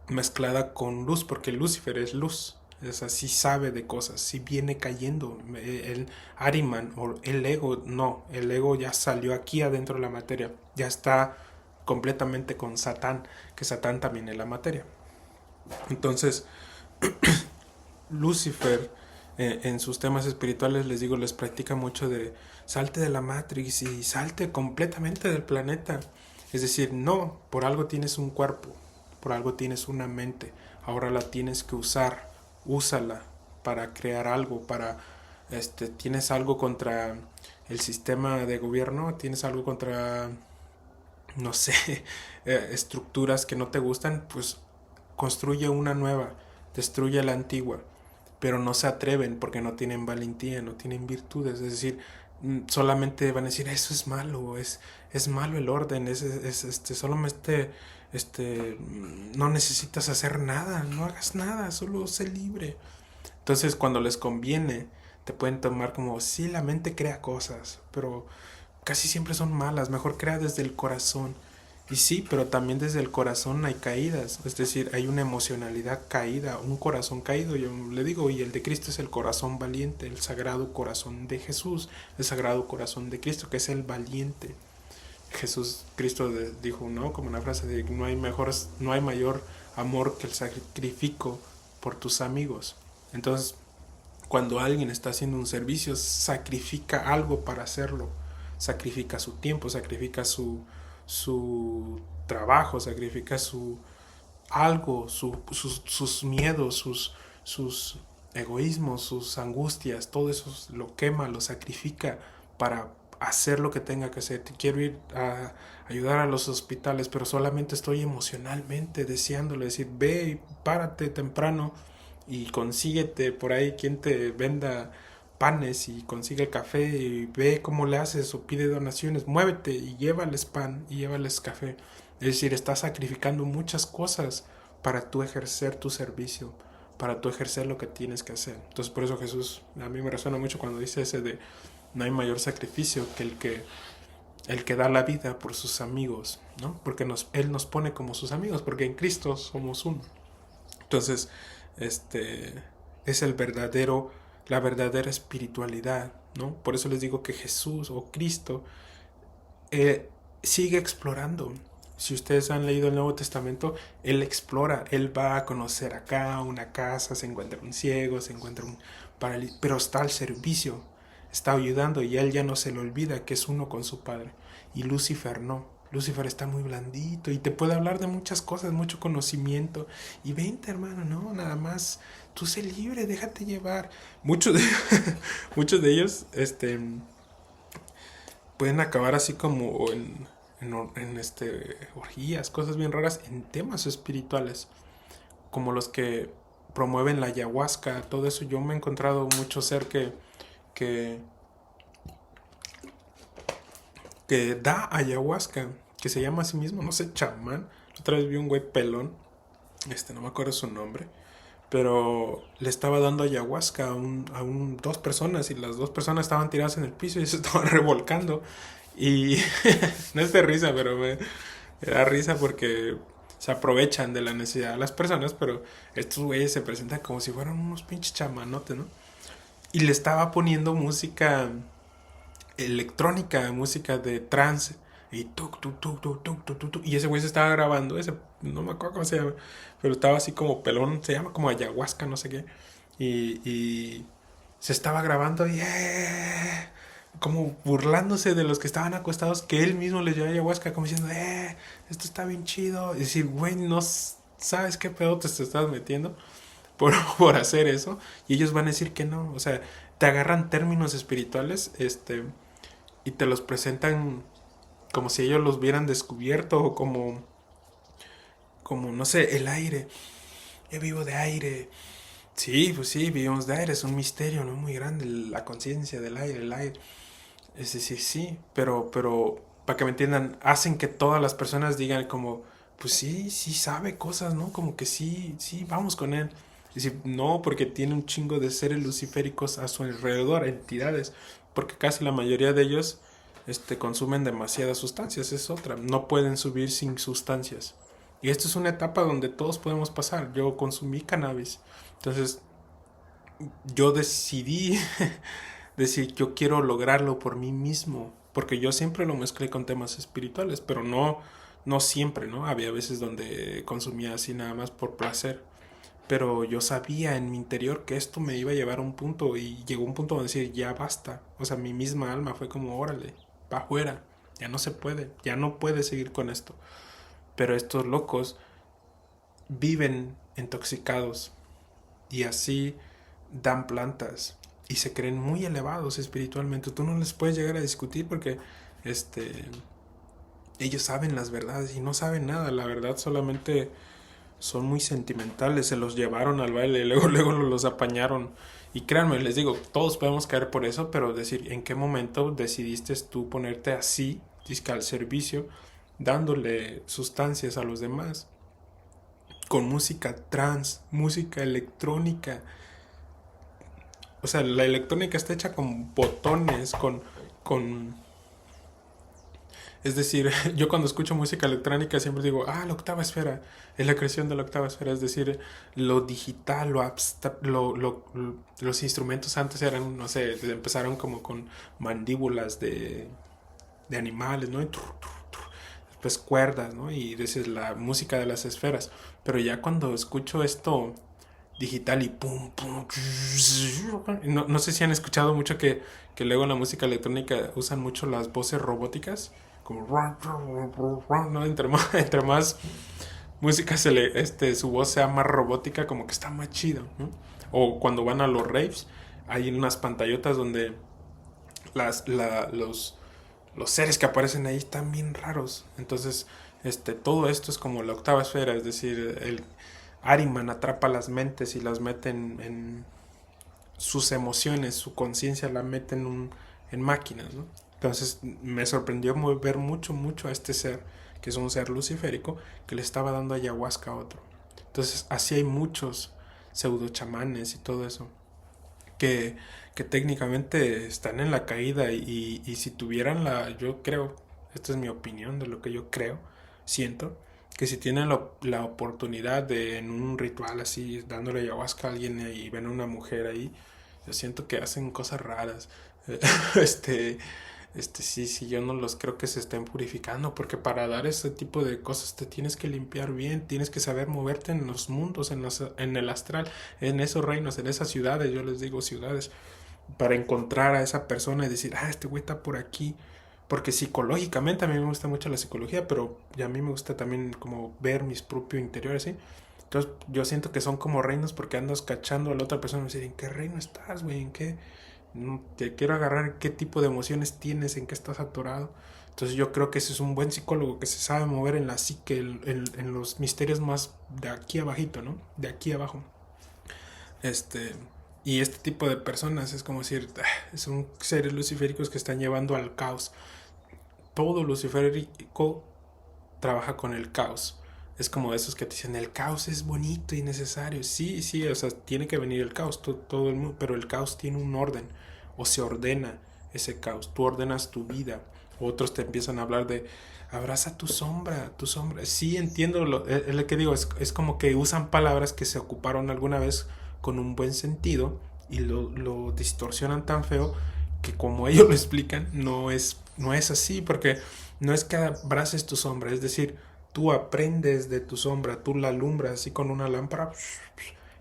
mezclada con luz, porque Lucifer es luz. Es así, sabe de cosas, si viene cayendo. El Ariman o el ego, no, el ego ya salió aquí adentro de la materia, ya está completamente con Satán, que Satán también es la materia. Entonces, Lucifer, en sus temas espirituales, les digo, les practica mucho de salte de la Matrix y salte completamente del planeta. Es decir, no, por algo tienes un cuerpo, por algo tienes una mente, ahora la tienes que usar, úsala para crear algo, tienes algo contra el sistema de gobierno, tienes algo contra, no sé, estructuras que no te gustan, pues construye una nueva, destruye la antigua, pero no se atreven porque no tienen valentía, no tienen virtudes, es decir, solamente van a decir eso es malo, es malo el orden, solamente no necesitas hacer nada, no hagas nada, solo sé libre. Entonces cuando les conviene te pueden tomar como sí, la mente crea cosas, pero casi siempre son malas, mejor crea desde el corazón. Y sí, pero también desde el corazón hay caídas, es decir, hay una emocionalidad caída, un corazón caído, yo le digo, y el de Cristo es el corazón valiente, el sagrado corazón de Jesús, el sagrado corazón de Cristo, que es el valiente. Cristo dijo, ¿no? Como una frase de no hay mayor amor que el sacrificio por tus amigos. Entonces, cuando alguien está haciendo un servicio, sacrifica algo para hacerlo, sacrifica su tiempo, sacrifica su trabajo, sacrifica sus miedos, sus egoísmos, sus angustias, todo eso lo quema, lo sacrifica para hacer lo que tenga que hacer. Quiero ir a ayudar a los hospitales, pero solamente estoy emocionalmente deseándole decir, ve y párate temprano y consíguete por ahí quien te venda panes y consigue café y ve cómo le haces o pide donaciones, muévete y llévales pan y llévales café. Es decir, estás sacrificando muchas cosas para tú ejercer tu servicio, para tú ejercer lo que tienes que hacer. Entonces por eso Jesús a mí me resuena mucho cuando dice ese de no hay mayor sacrificio que el que da la vida por sus amigos, ¿no? Porque Él nos pone como sus amigos, porque en Cristo somos uno. Entonces, es la verdadera espiritualidad, ¿no? Por eso les digo que Jesús o Cristo sigue explorando. Si ustedes han leído el Nuevo Testamento, Él explora, Él va a conocer acá una casa, se encuentra un ciego, se encuentra un paralítico, pero está al servicio, está ayudando y Él ya no se le olvida que es uno con su Padre. Y Lucifer no. Lucifer está muy blandito y te puede hablar de muchas cosas, mucho conocimiento. Y vente, hermano, no, nada más, tú sé libre, déjate llevar. Muchos de ellos, pueden acabar así como en orgías, cosas bien raras en temas espirituales, como los que promueven la ayahuasca, todo eso. Yo me he encontrado mucho ser que, que da ayahuasca, que se llama a sí mismo, no sé, chamán. Otra vez vi un güey pelón, no me acuerdo su nombre, pero le estaba dando ayahuasca dos personas y las dos personas estaban tiradas en el piso y se estaban revolcando y no es de risa, pero me da risa porque se aprovechan de la necesidad de las personas, pero estos güeyes se presentan como si fueran unos pinches chamanotes, ¿no? Y le estaba poniendo música electrónica, música de trance. Y tuk, tuk, tuk, tuk, tuk, tuk, tuk, tuk. Y ese güey se estaba grabando, ese, no me acuerdo cómo se llama, pero estaba así como pelón, se llama como ayahuasca, no sé qué. Y se estaba grabando y como burlándose de los que estaban acostados, que él mismo les dio ayahuasca, como diciendo, esto está bien chido. Y decir, güey, no sabes qué pedo te estás metiendo por hacer eso. Y ellos van a decir que no. O sea, te agarran términos espirituales, y te los presentan como si ellos los hubieran descubierto, o como no sé, el aire. Yo vivo de aire. Sí, pues sí, vivimos de aire, es un misterio, ¿no? Muy grande, la conciencia del aire, el aire. Es decir, sí, pero, para que me entiendan, hacen que todas las personas digan como, pues sí, sí sabe cosas, ¿no? Como que sí, sí, vamos con él. Es decir, no, porque tiene un chingo de seres luciféricos a su alrededor, entidades, porque casi la mayoría de ellos, consumen demasiadas sustancias, es otra, no pueden subir sin sustancias. Y esto es una etapa donde todos podemos pasar. Yo consumí cannabis, entonces yo decidí decir, yo quiero lograrlo por mí mismo, porque yo siempre lo mezclé con temas espirituales, pero no siempre, ¿no? Había veces donde consumía así nada más por placer, pero yo sabía en mi interior que esto me iba a llevar a un punto, y llegó un punto donde decir, ya basta. O sea, mi misma alma fue como, órale, pa' afuera, ya no se puede, ya no puede seguir con esto. Pero estos locos viven intoxicados y así dan plantas y se creen muy elevados espiritualmente. Tú no les puedes llegar a discutir porque este ellos saben las verdades y no saben nada. La verdad solamente son muy sentimentales. Se los llevaron al baile y luego los apañaron. Y créanme, les digo, todos podemos caer por eso, pero decir, ¿en qué momento decidiste tú ponerte así, disque al servicio, dándole sustancias a los demás? Con música trans, música electrónica. O sea, la electrónica está hecha con botones, con... Es decir, yo cuando escucho música electrónica siempre digo, la octava esfera, es la creación de la octava esfera, es decir, lo digital, lo abstracto, los instrumentos antes eran, no sé, empezaron como con mandíbulas de animales, ¿no? Y después cuerdas, ¿no? Y dices la música de las esferas. Pero ya cuando escucho esto digital y pum, pum, no sé si han escuchado mucho que luego en la música electrónica usan mucho las voces robóticas, como, ¿no? Entre más música su voz sea más robótica, como que está más chido, ¿no? O cuando van a los raves, hay unas pantallotas donde los seres que aparecen ahí están bien raros. Entonces, todo esto es como la octava esfera, es decir, el Ariman atrapa las mentes y las mete en sus emociones, su conciencia la mete en máquinas, ¿no? Entonces me sorprendió ver mucho a este ser, que es un ser luciférico, que le estaba dando ayahuasca a otro. Entonces así hay muchos pseudo chamanes y todo eso, que, que técnicamente están en la caída, y si tuvieran yo creo, esta es mi opinión de lo que yo creo, siento, que si tienen la oportunidad de en un ritual así, dándole ayahuasca a alguien y ven a una mujer ahí, yo siento que hacen cosas raras. este, sí, yo no los creo que se estén purificando, porque para dar ese tipo de cosas te tienes que limpiar bien, tienes que saber moverte en los mundos, en el astral, en esos reinos, en esas ciudades, yo les digo ciudades, para encontrar a esa persona y decir, este güey está por aquí. Porque psicológicamente a mí me gusta mucho la psicología, pero a mí me gusta también como ver mis propios interiores, ¿sí? Entonces yo siento que son como reinos, porque andas cachando a la otra persona y decir, ¿en qué reino estás, güey? ¿En qué? No, te quiero agarrar qué tipo de emociones tienes, en qué estás atorado. Entonces yo creo que ese es un buen psicólogo que se sabe mover en la psique, en los misterios más de aquí abajito, ¿no? De aquí abajo. Este, y este tipo de personas es como decir, son seres luciféricos que están llevando al caos. Todo luciférico trabaja con el caos. Es como esos que te dicen, el caos es bonito y necesario. Sí, sí, o sea, tiene que venir el caos, todo el mundo, pero el caos tiene un orden, o se ordena ese caos. Tú ordenas tu vida, Otros te empiezan a hablar de abraza tu sombra, tu sombra. Sí, entiendo lo que digo, es como que usan palabras que se ocuparon alguna vez con un buen sentido y lo distorsionan tan feo que como ellos lo explican, no es así, porque no es que abraces tu sombra, es decir, tú aprendes de tu sombra, tú la alumbras así con una lámpara.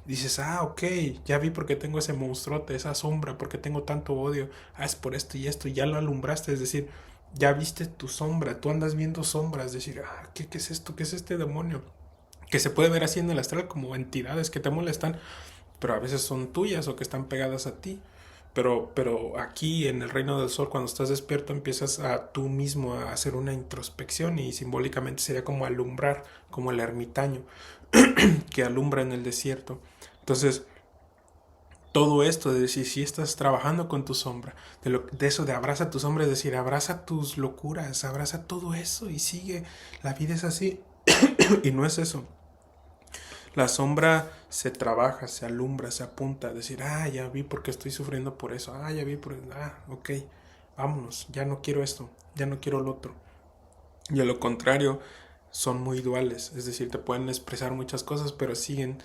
Dices, ah, ok, ya vi por qué tengo ese monstruote, esa sombra, porque tengo tanto odio. Ah, es por esto, y ya lo alumbraste, es decir, ya viste tu sombra, tú andas viendo sombras, es decir, ah, ¿qué es esto? ¿Qué es este demonio? Que se puede ver así en el astral como entidades que te molestan, pero a veces son tuyas o que están pegadas a ti. Pero aquí en el reino del sol, cuando estás despierto, empiezas a tú mismo a hacer una introspección y simbólicamente sería como alumbrar, como el ermitaño que alumbra en el desierto. Entonces, todo esto de decir, si estás trabajando con tu sombra, de eso de abraza tu sombra, es decir, abraza tus locuras, abraza todo eso y sigue, la vida es así y no es eso. La sombra se trabaja, se alumbra, se apunta, decir, ah, ya vi por qué estoy sufriendo por eso, ah, ya vi por, ah, ok, vámonos, ya no quiero esto, ya no quiero lo otro. Y a lo contrario, son muy duales, es decir, te pueden expresar muchas cosas, pero siguen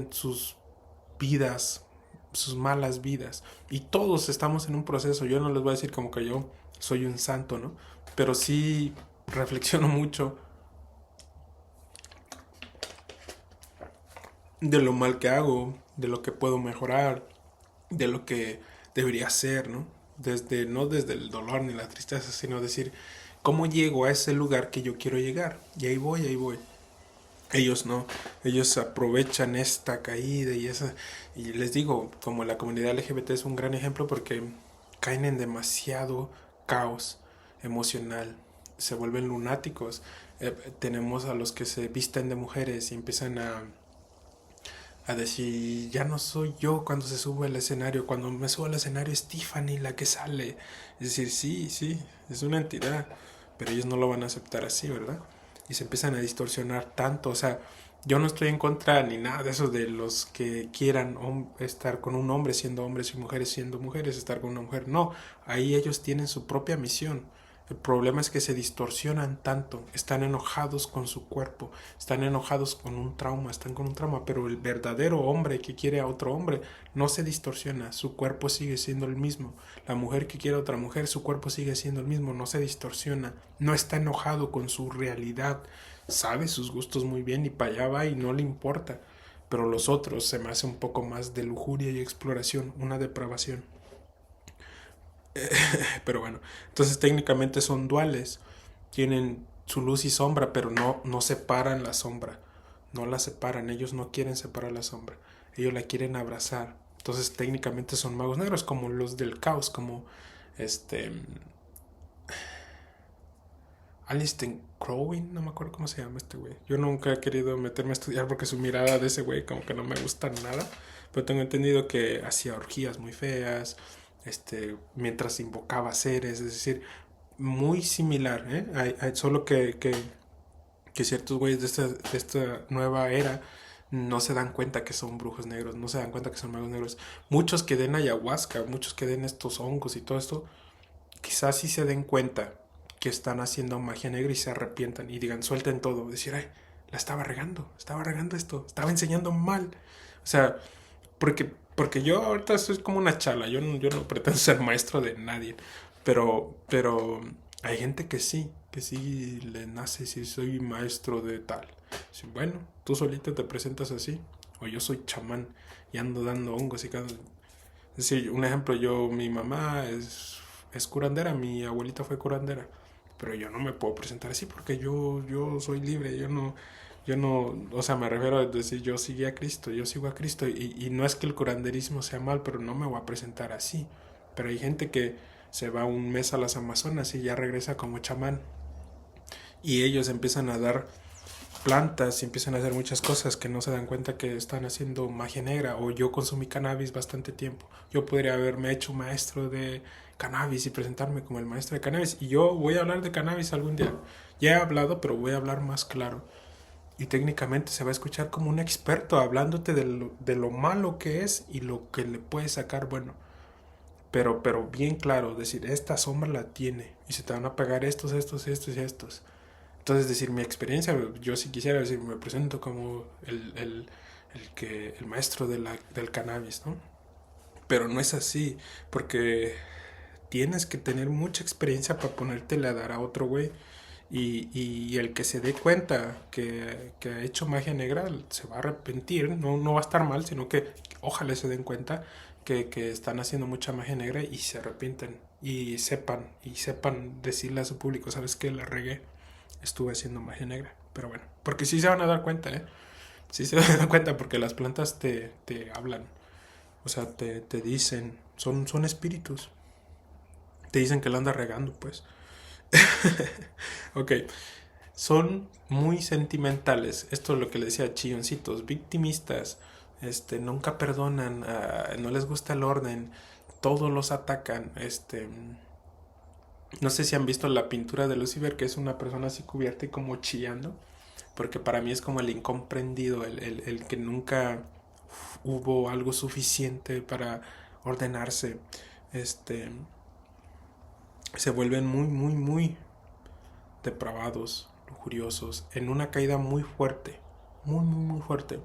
sus vidas, sus malas vidas. Y todos estamos en un proceso. Yo no les voy a decir como que yo soy un santo, ¿no? Pero sí reflexiono mucho de lo mal que hago, de lo que puedo mejorar, de lo que debería ser, ¿no? No desde el dolor ni la tristeza, sino decir cómo llego a ese lugar que yo quiero llegar. Y ahí voy, ahí voy. Ellos no, ellos aprovechan esta caída y esa, y les digo, como la comunidad LGBT es un gran ejemplo porque caen en demasiado caos emocional, se vuelven lunáticos. Tenemos a los que se visten de mujeres y empiezan a decir, ya no soy yo cuando se sube al escenario, cuando me subo al escenario es Tiffany la que sale. Es decir, sí, sí, es una entidad, pero ellos no lo van a aceptar así, ¿verdad? Y se empiezan a distorsionar tanto, o sea, yo no estoy en contra ni nada de eso de los que quieran estar con un hombre siendo hombres y mujeres siendo mujeres, estar con una mujer, no, ahí ellos tienen su propia misión. El problema es que se distorsionan tanto, están enojados con su cuerpo, están enojados con un trauma, están con un trauma, pero el verdadero hombre que quiere a otro hombre no se distorsiona, su cuerpo sigue siendo el mismo. La mujer que quiere a otra mujer, su cuerpo sigue siendo el mismo, no se distorsiona, no está enojado con su realidad, sabe sus gustos muy bien y para allá va y no le importa. Pero los otros se me hace un poco más de lujuria y exploración, una depravación. Pero bueno, entonces técnicamente son duales, tienen su luz y sombra, pero no separan la sombra, no la separan, ellos no quieren separar la sombra, ellos la quieren abrazar. Entonces técnicamente son magos negros como los del caos, como este Alistair Crowing, no me acuerdo cómo se llama este güey. Yo nunca he querido meterme a estudiar porque su mirada de ese güey como que no me gusta nada, pero tengo entendido que hacía orgías muy feas, mientras invocaba seres, es decir, muy similar, ¿eh? Solo que ciertos güeyes de esta nueva era no se dan cuenta que son brujos negros, no se dan cuenta que son magos negros. Muchos que den ayahuasca, muchos que den estos hongos y todo esto, quizás sí se den cuenta que están haciendo magia negra y se arrepientan y digan, suelten todo, decir, ay, la estaba regando esto, estaba enseñando mal. O sea, porque yo ahorita soy como una chala, yo no pretendo ser maestro de nadie, pero hay gente que sí le nace, si soy maestro de tal. Sí, bueno, tú solito te presentas así, o yo soy chamán y ando dando hongos y cada... Es decir, un ejemplo, mi mamá es curandera, mi abuelita fue curandera, pero yo no me puedo presentar así porque yo soy libre, yo no, o sea, me refiero a decir, yo sigo a Cristo, yo sigo a Cristo, y no es que el curanderismo sea mal, pero no me voy a presentar así. Pero hay gente que se va un mes a las Amazonas y ya regresa como chamán, y ellos empiezan a dar plantas y empiezan a hacer muchas cosas que no se dan cuenta que están haciendo magia negra. O yo consumí cannabis bastante tiempo, yo podría haberme hecho maestro de cannabis y presentarme como el maestro de cannabis, y yo voy a hablar de cannabis algún día. Ya he hablado, pero voy a hablar más claro, y técnicamente se va a escuchar como un experto hablándote de lo malo que es y lo que le puede sacar bueno. pero bien claro, decir, esta sombra la tiene y se te van a pegar estos y estos. Entonces, decir, mi experiencia, yo si quisiera decir, me presento como el maestro del cannabis, ¿no? Pero no es así, porque tienes que tener mucha experiencia para ponértela a dar a otro güey. Y el que se dé cuenta que ha hecho magia negra se va a arrepentir, no va a estar mal, sino que ojalá se den cuenta que están haciendo mucha magia negra y se arrepienten y sepan decirle a su público, ¿sabes qué? La regué, estuve haciendo magia negra. Pero bueno, porque sí se van a dar cuenta, ¿eh? Sí se van a dar cuenta porque las plantas te hablan, o sea, te dicen, son espíritus, te dicen que la andas regando, pues. Ok, son muy sentimentales. Esto es lo que le decía, chilloncitos, victimistas, nunca perdonan, no les gusta el orden, todos los atacan. No sé si han visto la pintura de Lucifer, que es una persona así cubierta y como chillando, porque para mí es como el incomprendido, el que nunca hubo algo suficiente para ordenarse. Este, Se vuelven muy, muy, muy depravados, lujuriosos, en una caída muy fuerte, muy, muy, muy fuerte.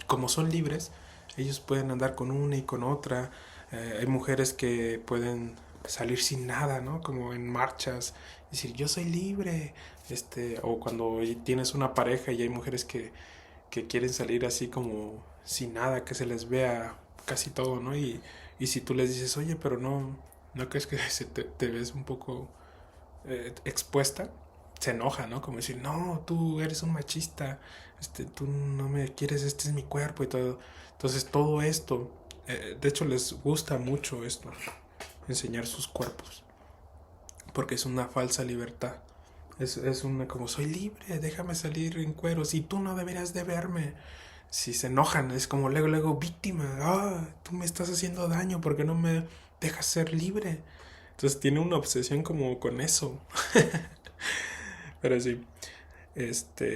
Como son libres, ellos pueden andar con una y con otra. Hay mujeres que pueden salir sin nada, ¿no? Como en marchas, decir yo soy libre. O cuando tienes una pareja y hay mujeres que quieren salir así como sin nada, que se les vea casi todo, ¿no? Y si tú les dices, oye, pero no crees que te ves un poco expuesta, se enoja, ¿no? Como decir, no, tú eres un machista, tú no me quieres, este es mi cuerpo y todo. Entonces todo esto, de hecho les gusta mucho esto, enseñar sus cuerpos, porque es una falsa libertad. Es una como, soy libre, déjame salir en cueros y tú no deberías de verme. Si se enojan, es como luego, víctima, tú me estás haciendo daño porque no me dejas ser libre. Entonces tiene una obsesión como con eso. Pero sí,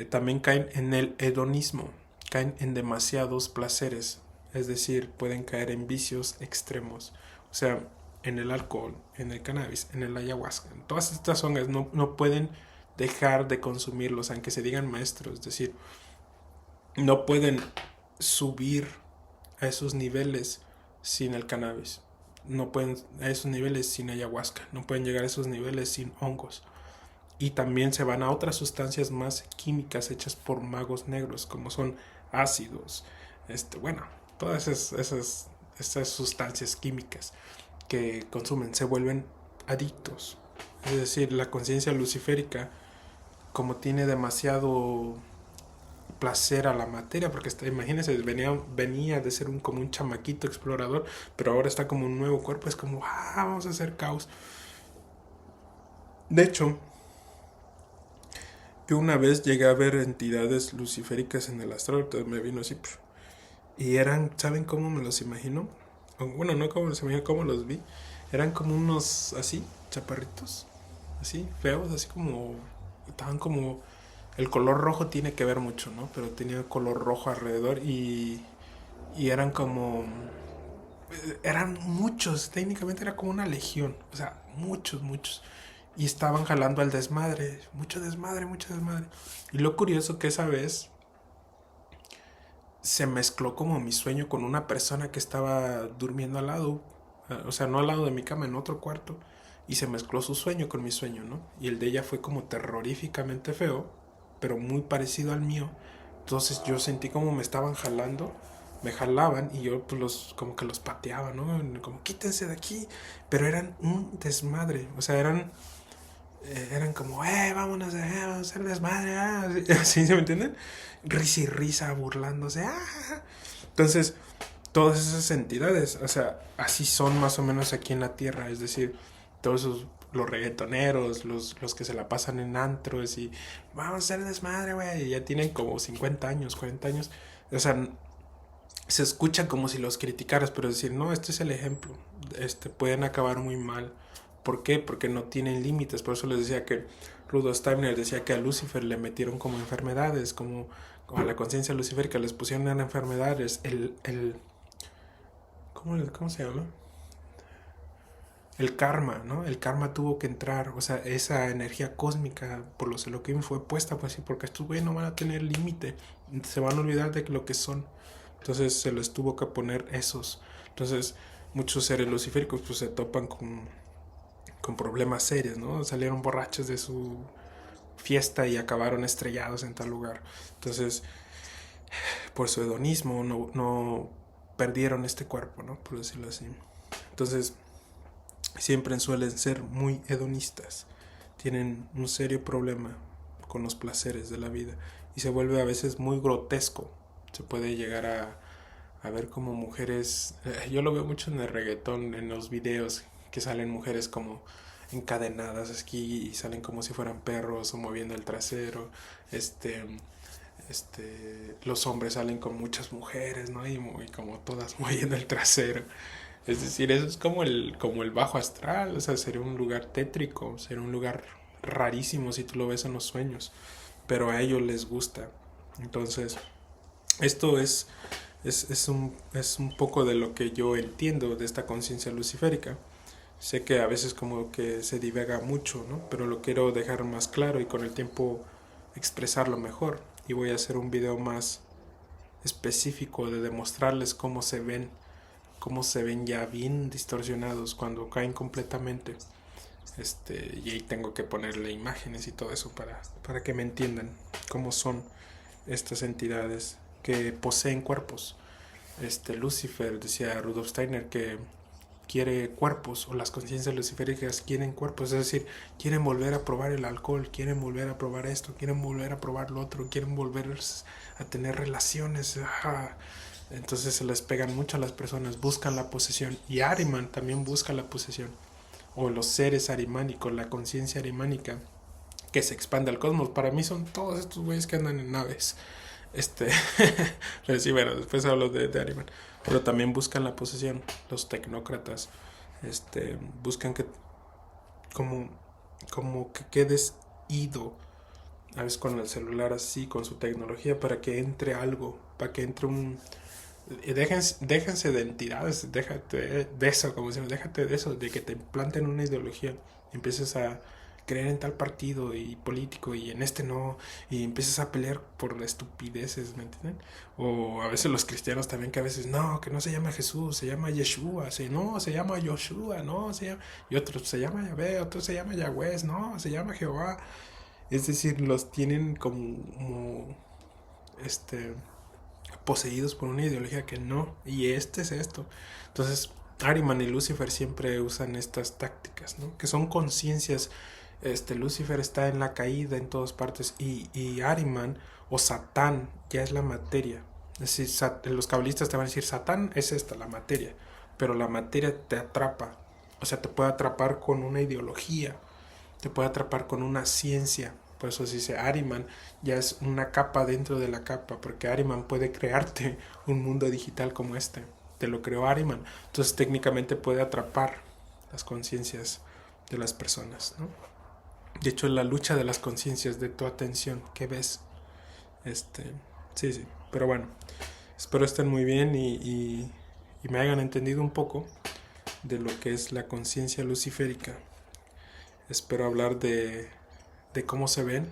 también caen en el hedonismo, caen en demasiados placeres, es decir, pueden caer en vicios extremos, o sea, en el alcohol, en el cannabis, en el ayahuasca, en todas estas ongas no pueden dejar de consumirlos, aunque se digan maestros, es decir, no pueden subir a esos niveles sin el cannabis, no pueden a esos niveles sin ayahuasca, no pueden llegar a esos niveles sin hongos. Y también se van a otras sustancias más químicas hechas por magos negros, como son ácidos, bueno, todas esas sustancias químicas que consumen se vuelven adictos. Es decir, la conciencia luciférica, como tiene demasiado placer a la materia, porque imagínense, venía de ser como un chamaquito explorador, pero ahora está como un nuevo cuerpo, es como, vamos a hacer caos. De hecho, yo una vez llegué a ver entidades luciféricas en el astral, entonces me vino así. Y eran, ¿saben cómo me los imagino? Bueno, no cómo los imagino, cómo los vi. Eran como unos así, chaparritos, así, feos, así como. Estaban como. El color rojo tiene que ver mucho, ¿no? Pero tenía color rojo alrededor y eran como. Eran muchos, técnicamente era como una legión, o sea, muchos, muchos. Y estaban jalando al desmadre, mucho desmadre, mucho desmadre. Y lo curioso que esa vez se mezcló como mi sueño con una persona que estaba durmiendo al lado, o sea, no al lado de mi cama, en otro cuarto, y se mezcló su sueño con mi sueño, ¿no? Y el de ella fue como terroríficamente feo, pero muy parecido al mío. Entonces yo sentí como me estaban jalando, me jalaban y yo pues como que los pateaba, ¿no? Como quítense de aquí, pero eran un desmadre, o sea, eran como, vamos a hacer desmadre, así, ¿se me entienden? Risa y risa, burlándose, Entonces, todas esas entidades, o sea, así son más o menos aquí en la Tierra, es decir, todos los reggaetoneros, los que se la pasan en antros y vamos a hacer desmadre, güey, y ya tienen como 50 años, 40 años, o sea, se escucha como si los criticaras, pero decir, no, este es el ejemplo, pueden acabar muy mal. ¿Por qué? Porque no tienen límites. Por eso les decía que Rudolf Steiner decía que a Lucifer le metieron como enfermedades, como a la conciencia luciférica les pusieron en enfermedades. ¿Cómo se llama? el karma, ¿no? El karma tuvo que entrar, o sea, esa energía cósmica por los Elohim fue puesta, pues sí, porque estos güeyes no van a tener límite, se van a olvidar de lo que son. Entonces se les tuvo que poner esos. Entonces muchos seres luciféricos pues se topan con problemas serios, ¿no? Salieron borrachos de su fiesta y acabaron estrellados en tal lugar. Entonces, por su hedonismo no perdieron este cuerpo, ¿no? Por decirlo así. Entonces, siempre suelen ser muy hedonistas. Tienen un serio problema con los placeres de la vida y se vuelve a veces muy grotesco. Se puede llegar a ver como mujeres, yo lo veo mucho en el reggaetón, en los videos que salen mujeres como encadenadas aquí y salen como si fueran perros o moviendo el trasero. Los hombres salen con muchas mujeres, ¿no? Y como todas moviendo el trasero. Es decir, eso es como el bajo astral, o sea, sería un lugar tétrico, sería un lugar rarísimo si tú lo ves en los sueños, pero a ellos les gusta. Entonces, esto es un poco de lo que yo entiendo de esta conciencia luciférica. Sé que a veces como que se divaga mucho, ¿no? Pero lo quiero dejar más claro y con el tiempo expresarlo mejor. Y voy a hacer un video más específico de demostrarles cómo se ven ya bien distorsionados cuando caen completamente. Y ahí tengo que ponerle imágenes y todo eso para que me entiendan cómo son estas entidades que poseen cuerpos. Lucifer, decía Rudolf Steiner, que quiere cuerpos, o las conciencias luciféricas quieren cuerpos, es decir, quieren volver a probar el alcohol, quieren volver a probar esto, quieren volver a probar lo otro, quieren volver a tener relaciones. Entonces se les pegan mucho a las personas, buscan la posesión, y Ahriman también busca la posesión, o los seres arimánicos, la conciencia arimánica que se expande al cosmos. Para mí son todos estos güeyes que andan en naves. Pero sí, bueno, después hablo de Ahriman. Pero también buscan la posesión, los tecnócratas. Buscan que como que quedes ido a veces con el celular así, con su tecnología, para que entre algo, para que entre un... Déjense de entidades, déjate de eso, como decimos, déjate de eso, de que te implanten una ideología, empieces a creer en tal partido y político y en este no, y empiezas a pelear por estupideces, ¿me entienden? O a veces los cristianos también, que a veces no, que no se llama Jesús, se llama Yeshua, no, se llama Yoshua, no, se llama, y otros se llama Yahvé, otros se llama Yahweh, no, se llama Jehová. Es decir, los tienen como poseídos por una ideología que no, y es esto. Entonces, Ahriman y Lucifer siempre usan estas tácticas, ¿no? Que son conciencias. Lucifer está en la caída en todas partes, y Ahriman o Satán ya es la materia. Es decir, los cabalistas te van a decir, Satán es esta, la materia, pero la materia te atrapa, o sea, te puede atrapar con una ideología, te puede atrapar con una ciencia. Por eso se dice Ahriman ya es una capa dentro de la capa, porque Ahriman puede crearte un mundo digital como este. Te lo creó Ahriman. Entonces técnicamente puede atrapar las conciencias de las personas, ¿no? De hecho, la lucha de las conciencias, de tu atención, ¿qué ves? Sí. Pero bueno, espero estén muy bien y me hayan entendido un poco de lo que es la conciencia luciférica. Espero hablar de cómo se ven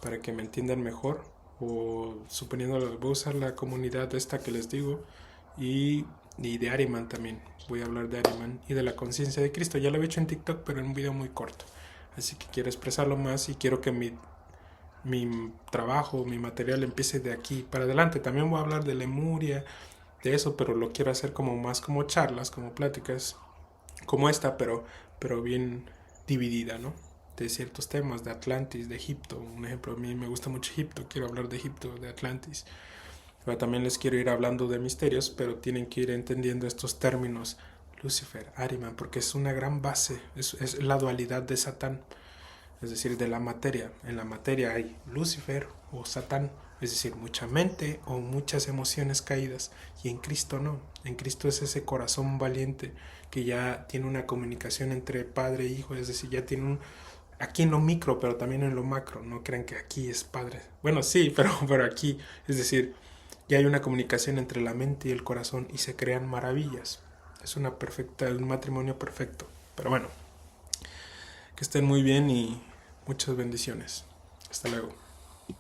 para que me entiendan mejor, o suponiendo, voy a usar la comunidad esta que les digo, y de Ahriman también. Voy a hablar de Ahriman y de la conciencia de Cristo. Ya lo he hecho en TikTok, pero en un video muy corto, así que quiero expresarlo más y quiero que mi trabajo, mi material empiece de aquí para adelante. También voy a hablar de Lemuria, de eso, pero lo quiero hacer como más como charlas, como pláticas como esta, pero bien dividida, ¿no? De ciertos temas, de Atlantis, de Egipto. Un ejemplo, a mí me gusta mucho Egipto, quiero hablar de Egipto, de Atlantis. Pero también les quiero ir hablando de misterios, pero tienen que ir entendiendo estos términos, Lucifer, Ahriman, porque es una gran base, es la dualidad de Satán, es decir, de la materia. En la materia hay Lucifer o Satán, es decir, mucha mente o muchas emociones caídas, y en Cristo no. En Cristo es ese corazón valiente que ya tiene una comunicación entre padre e hijo, es decir, ya tiene aquí en lo micro, pero también en lo macro. No crean que aquí es padre. Bueno, sí, pero aquí, es decir, ya hay una comunicación entre la mente y el corazón y se crean maravillas. Es un matrimonio perfecto. Pero bueno, que estén muy bien y muchas bendiciones. Hasta luego.